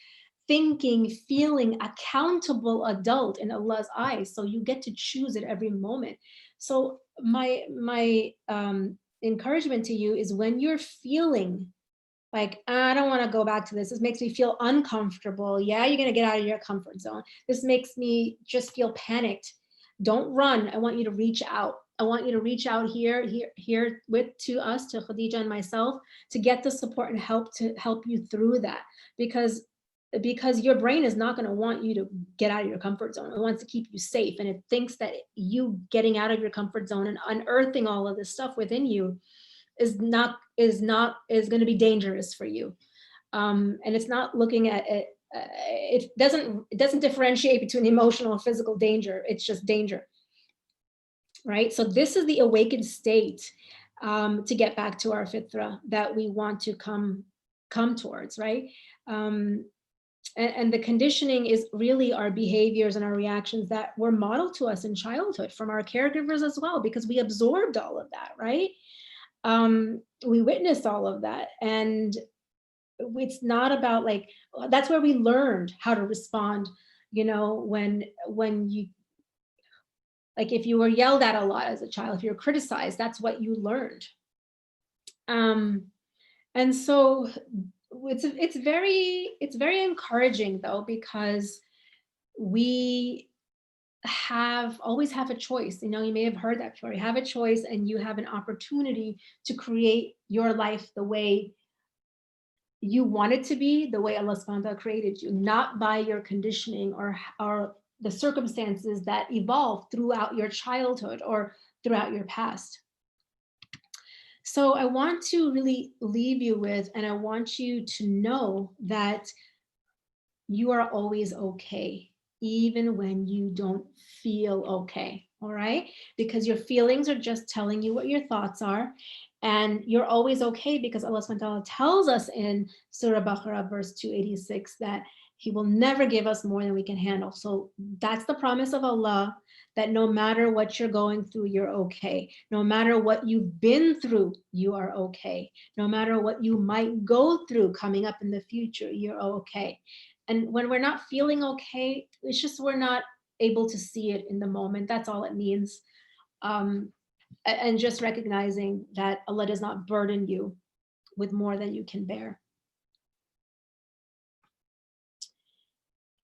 thinking, feeling, accountable adult in Allah's eyes. So you get to choose at every moment. So my encouragement to you is, when you're feeling like, I don't want to go back to this makes me feel uncomfortable. Yeah, you're going to get out of your comfort zone. This makes me just feel panicked. Don't run. I want you to reach out. I want you to reach out here to us, to Khadija and myself, to get the support and help you through that. Because because your brain is not going to want you to get out of your comfort zone. It wants to keep you safe, and it thinks that you getting out of your comfort zone and unearthing all of this stuff within you is going to be dangerous for you. And it's not looking at it. It doesn't differentiate between emotional and physical danger. It's just danger, right? So this is the awakened state, to get back to our fitra that we want to come towards, right? Um, and the conditioning is really our behaviors and our reactions that were modeled to us in childhood from our caregivers as well, because we absorbed all of that, right? We witnessed all of that, and it's not about like, that's where we learned how to respond, when you, like, if you were yelled at a lot as a child, if you were criticized, that's what you learned. And so it's very encouraging though, because we always have a choice. You may have heard that before. You have a choice, and you have an opportunity to create your life the way you want it to be, the way Allah subhanahu wa ta'ala created you, not by your conditioning or the circumstances that evolved throughout your childhood or throughout your past. So I want to really leave you with, and I want you to know that you are always okay, even when you don't feel okay. All right? Because your feelings are just telling you what your thoughts are. And you're always okay, because Allah subhanahu wa ta'ala tells us in Surah Baqarah, verse 286, that He will never give us more than we can handle. So that's the promise of Allah, that no matter what you're going through, you're okay. No matter what you've been through, you are okay. No matter what you might go through coming up in the future, you're okay. And when we're not feeling okay, it's just we're not able to see it in the moment. That's all it means. And just recognizing that Allah does not burden you with more than you can bear.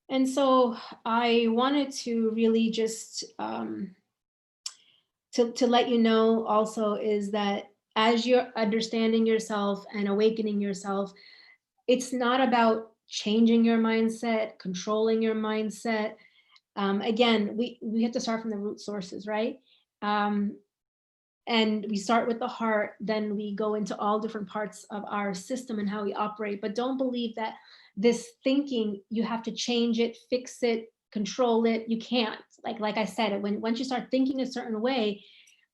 And so I wanted to really just to let you know also, is that as you're understanding yourself and awakening yourself, it's not about changing your mindset, controlling your mindset. Again, we have to start from the root sources, right? And we start with the heart, then we go into all different parts of our system and how we operate. But don't believe that this thinking, you have to change it, fix it, control it. You can't. Like I said, once you start thinking a certain way,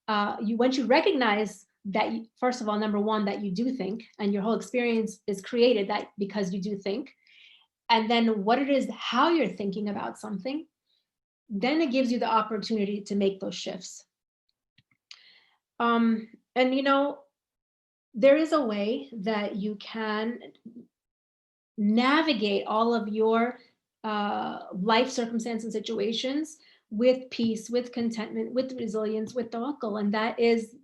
once you recognize that, first of all, number one, that you do think, and your whole experience is created that because you do think, and then what it is, how you're thinking about something, then it gives you the opportunity to make those shifts. And there is a way that you can navigate all of your life circumstances and situations with peace, with contentment, with resilience, with tawakkul. And that is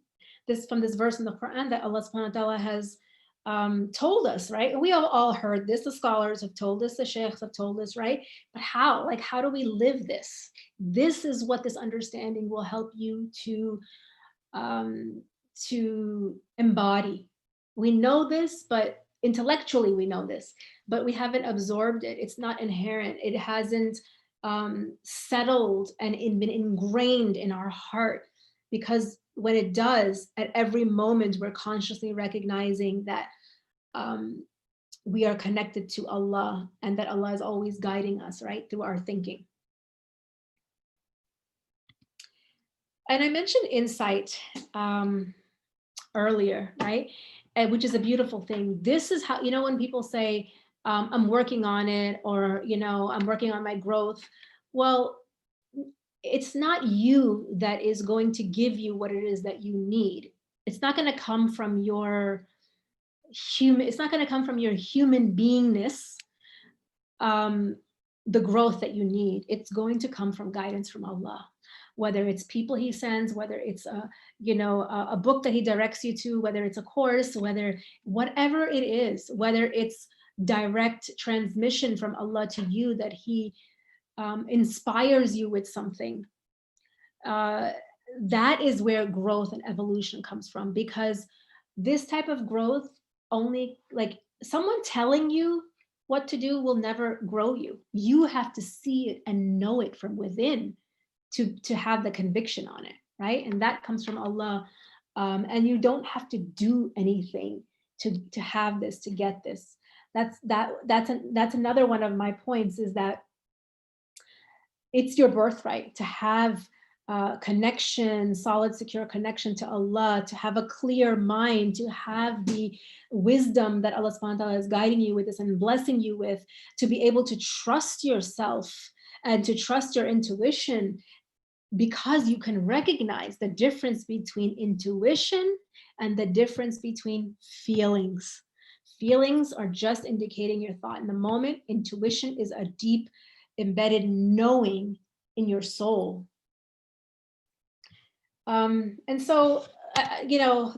from this verse in the Quran that Allah subhanahu wa ta'ala has told us, right? And we have all heard this. The scholars have told us, the sheikhs have told us, right? But how? Like, how do we live this? This is what this understanding will help you to embody. We know this, but intellectually we know this, but we haven't absorbed it. It's not inherent. It hasn't settled and been ingrained in our heart, because when it does, at every moment, we're consciously recognizing that we are connected to Allah, and that Allah is always guiding us, right, through our thinking. And I mentioned insight earlier, right? Which is a beautiful thing. This is how, when people say, I'm working on it, or, I'm working on my growth. Well, it's not you that is going to give you what it is that you need. It's not going to come from your it's not going to come from your human beingness, the growth that you need. It's going to come from guidance from Allah. Whether it's people He sends, whether it's a book that He directs you to, whether it's a course, whatever it is, whether it's direct transmission from Allah to you, that He inspires you with something, that is where growth and evolution comes from. Because this type of growth, only like someone telling you what to do will never grow you. You have to see it and know it from within to have the conviction on it, right? And that comes from Allah. And you don't have to do anything to have this, to get this. That's another one of my points, is that it's your birthright to have connection, solid, secure connection to Allah, to have a clear mind, to have the wisdom that Allah subhanahu wa ta'ala is guiding you with this and blessing you with, to be able to trust yourself and to trust your intuition, because you can recognize the difference between intuition and the difference between feelings. Feelings are just indicating your thought in the moment. Intuition is a deep, embedded knowing in your soul. And so,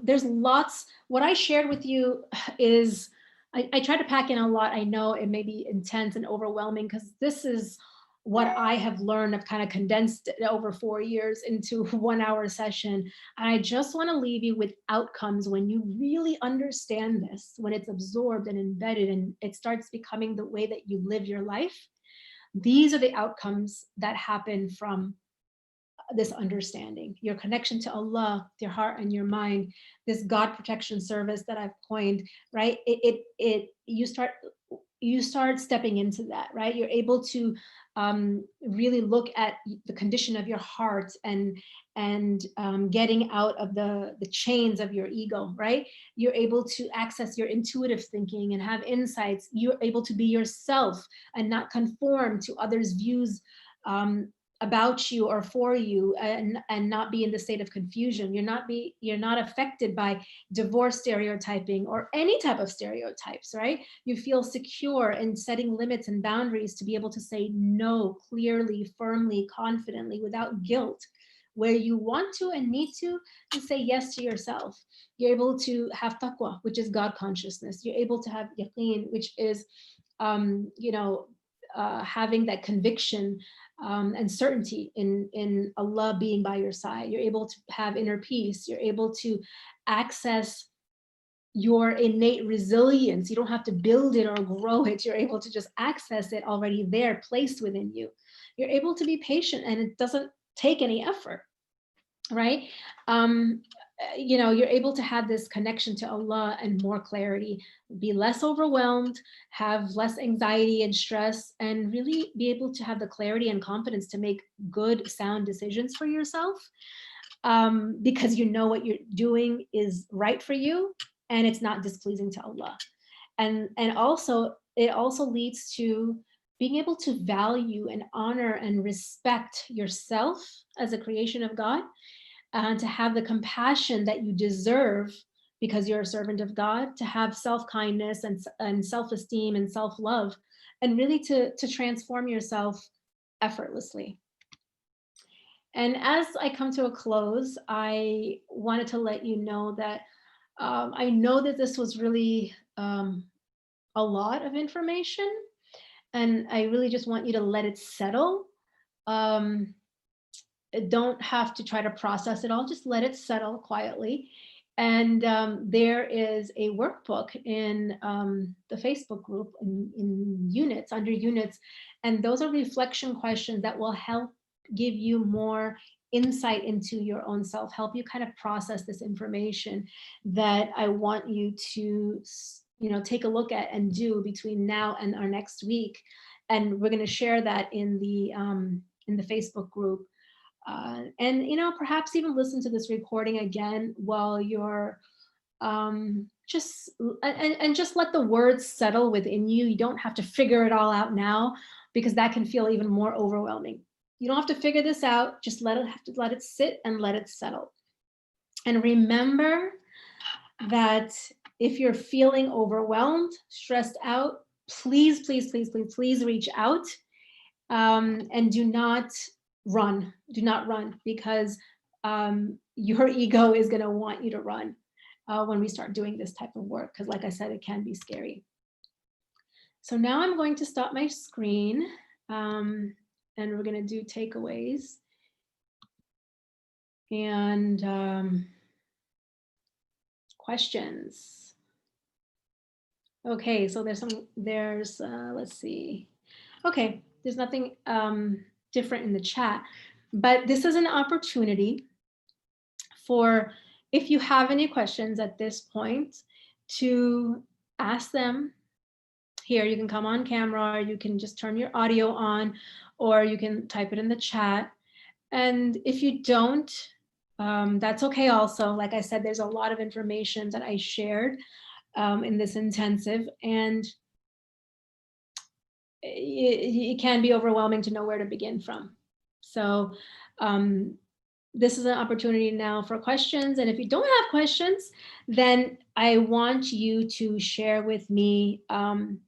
there's lots. What I shared with you is, I try to pack in a lot. I know it may be intense and overwhelming, because this is what I have learned. I've kind of condensed it over 4 years into 1 hour session. And I just want to leave you with outcomes. When you really understand this, when it's absorbed and embedded and it starts becoming the way that you live your life, these are the outcomes that happen from this understanding, your connection to Allah, your heart and your mind, this God protection service that I've coined, right? You start stepping into that, right? You're able to really look at the condition of your heart and getting out of the chains of your ego, right? You're able to access your intuitive thinking and have insights. You're able to be yourself and not conform to others' views about you or for you, and not be in the state of confusion. You're not affected by divorce stereotyping or any type of stereotypes, right? You feel secure in setting limits and boundaries to be able to say no clearly, firmly, confidently, without guilt. Where you want to and need to say yes to yourself. You're able to have taqwa, which is God consciousness. You're able to have yaqeen, which is having that conviction and certainty in Allah being by your side. You're able to have inner peace. You're able to access your innate resilience. You don't have to build it or grow it. You're able to just access it already there, placed within you. You're able to be patient, and it doesn't take any effort, right? You're able to have this connection to Allah and more clarity, be less overwhelmed, have less anxiety and stress, and really be able to have the clarity and confidence to make good, sound decisions for yourself, because you know what you're doing is right for you and it's not displeasing to Allah. And also, it also leads to being able to value and honor and respect yourself as a creation of God, and to have the compassion that you deserve because you're a servant of God, to have self-kindness and self-esteem and self-love, and really to transform yourself effortlessly. And as I come to a close, I wanted to let you know that I know that this was really a lot of information, and I really just want you to let it settle. Don't have to try to process it all, just let it settle quietly. And there is a workbook in the Facebook group in units, under units, and those are reflection questions that will help give you more insight into your own self, help you kind of process this information that I want you to take a look at and do between now and our next week. And we're going to share that in the Facebook group. And perhaps even listen to this recording again while you're just let the words settle within you. You don't have to figure it all out now, because that can feel even more overwhelming. You don't have to figure this out. Just let it sit and let it settle. And remember that if you're feeling overwhelmed, stressed out, please reach out, and do not run, because your ego is going to want you to run when we start doing this type of work, because like I said, it can be scary. So now I'm going to stop my screen, and we're going to do takeaways and questions. Okay, so let's see. Okay, there's nothing different in the chat, but this is an opportunity for, if you have any questions at this point, to ask them here. You can come on camera, or you can just turn your audio on, or you can type it in the chat. And if you don't, that's okay also. Like I said, there's a lot of information that I shared in this intensive, and it can be overwhelming to know where to begin from. So this is an opportunity now for questions. And if you don't have questions, then I want you to share with me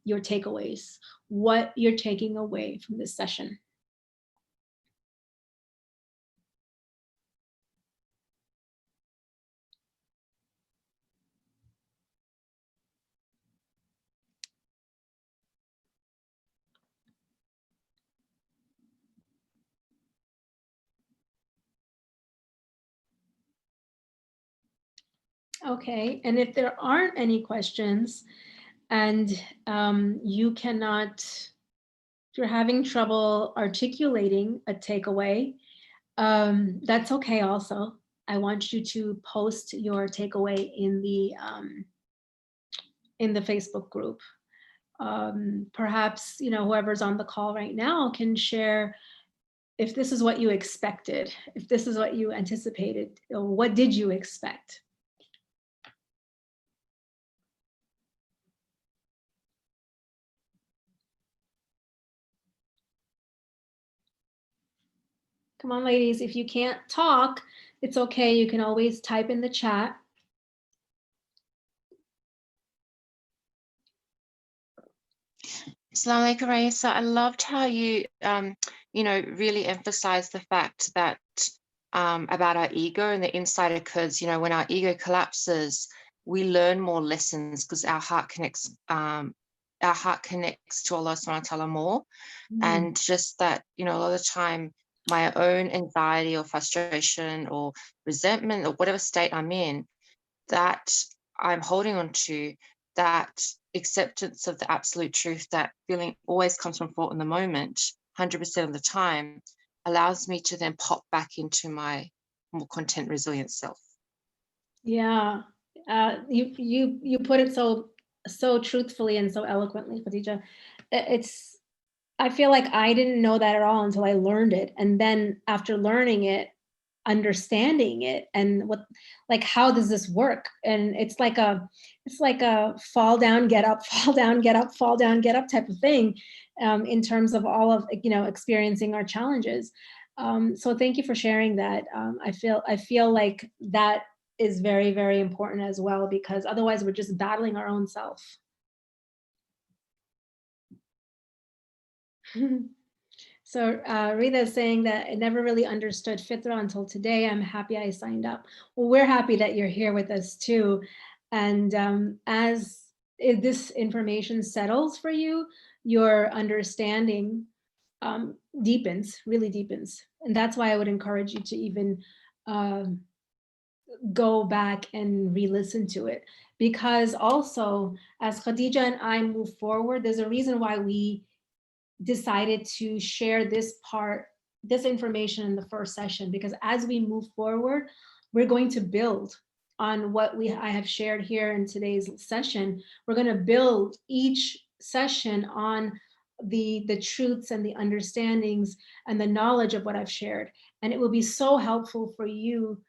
your takeaways, what you're taking away from this session. Okay, and if there aren't any questions, and you cannot, if you're having trouble articulating a takeaway, that's okay also. I want you to post your takeaway in the Facebook group. Perhaps, whoever's on the call right now can share if this is what you expected, if this is what you anticipated, or what did you expect? Come on, ladies, if you can't talk, it's okay. You can always type in the chat.
Assalamu alaikum, Raisa. I loved how you, really emphasized the fact that about our ego and the inside occurs, when our ego collapses, we learn more lessons because our heart connects to Allah subhanahu wa ta'ala more. And just that, a lot of the time, my own anxiety or frustration or resentment or whatever state I'm in, that I'm holding on to, that acceptance of the absolute truth, that feeling always comes from fault in the moment, 100% of the time, allows me to then pop back into my more content, resilient self.
Yeah, you put it so truthfully and so eloquently, Khadija. I feel like I didn't know that at all until I learned it, and then after learning it, understanding it, and how does this work? And it's like a fall down, get up, fall down, get up, fall down, get up type of thing, in terms of all of experiencing our challenges. So thank you for sharing that. I feel like that is very, very important as well, because otherwise we're just battling our own self. So Rita is saying that I never really understood Fitra until today. I'm happy I signed up. Well, we're happy that you're here with us too. And as this information settles for you, your understanding really deepens. And that's why I would encourage you to even go back and re-listen to it. Because also, as Khadija and I move forward, there's a reason why we decided to share this information in the first session, because as we move forward, we're going to build on what I have shared here in today's session. We're going to build each session on the truths and the understandings and the knowledge of what I've shared. And it will be so helpful for you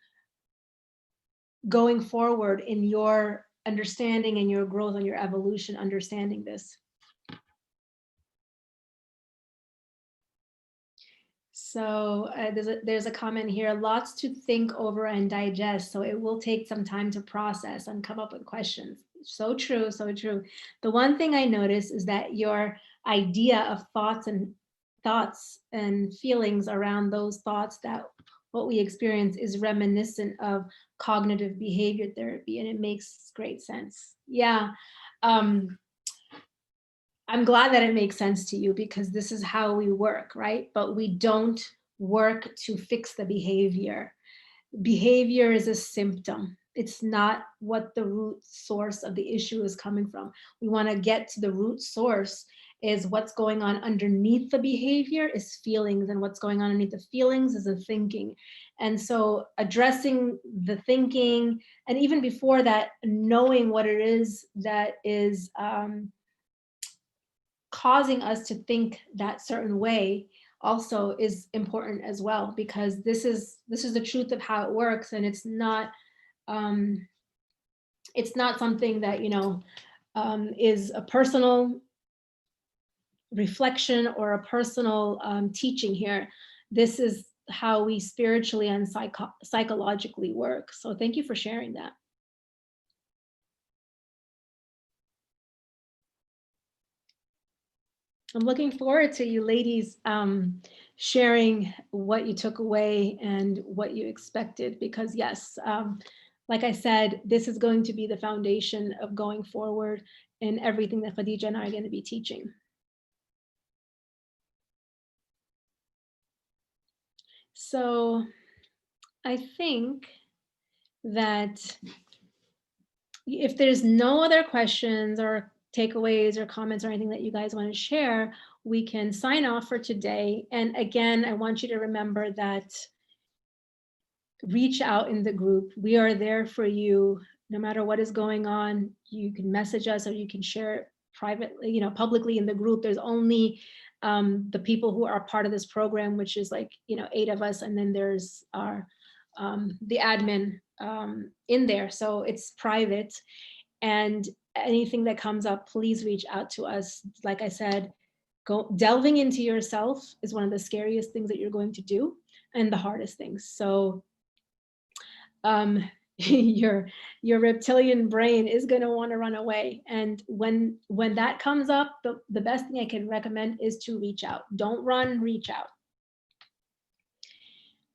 going forward in your understanding and your growth and your evolution, understanding this. So there's a comment here, lots to think over and digest. So it will take some time to process and come up with questions. So true, so true. The one thing I noticed is that your idea of thoughts and feelings around those thoughts, that what we experience is reminiscent of cognitive behavior therapy, and it makes great sense. Yeah. I'm glad that it makes sense to you, because this is how we work, right? But we don't work to fix the behavior. Behavior is a symptom. It's not what the root source of the issue is coming from. We want to get to the root source, is what's going on underneath the behavior is feelings, and what's going on underneath the feelings is the thinking. And so addressing the thinking, and even before that, knowing what it is that is causing us to think that certain way also is important as well, because this is the truth of how it works, and um, it's not something that, is a personal reflection or a personal teaching here. This is how we spiritually and psychologically work. So thank you for sharing that. I'm looking forward to you ladies sharing what you took away and what you expected, because yes, like I said, this is going to be the foundation of going forward in everything that Khadija and I are going to be teaching. So I think that if there's no other questions or takeaways or comments or anything that you guys want to share, we can sign off for today. And again, I want you to remember that reach out in the group. We are there for you no matter what is going on. You can message us or you can share it privately, publicly in the group. There's only the people who are part of this program, which is like, 8 of us. And then there's the admin in there. So it's private. And anything that comes up, please reach out to us. Like I said, delving into yourself is one of the scariest things that you're going to do, and the hardest things. So your reptilian brain is going to want to run away. And when that comes up, the best thing I can recommend is to reach out. Don't run, reach out.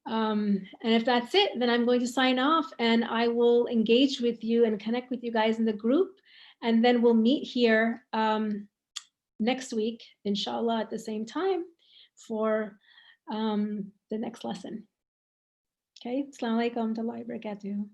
And if that's it, then I'm going to sign off, and I will engage with you and connect with you guys in the group. And then we'll meet here next week, inshallah, at the same time for the next lesson. Okay, Assalamu alaikum wa rahmatullahi wa barakatuh.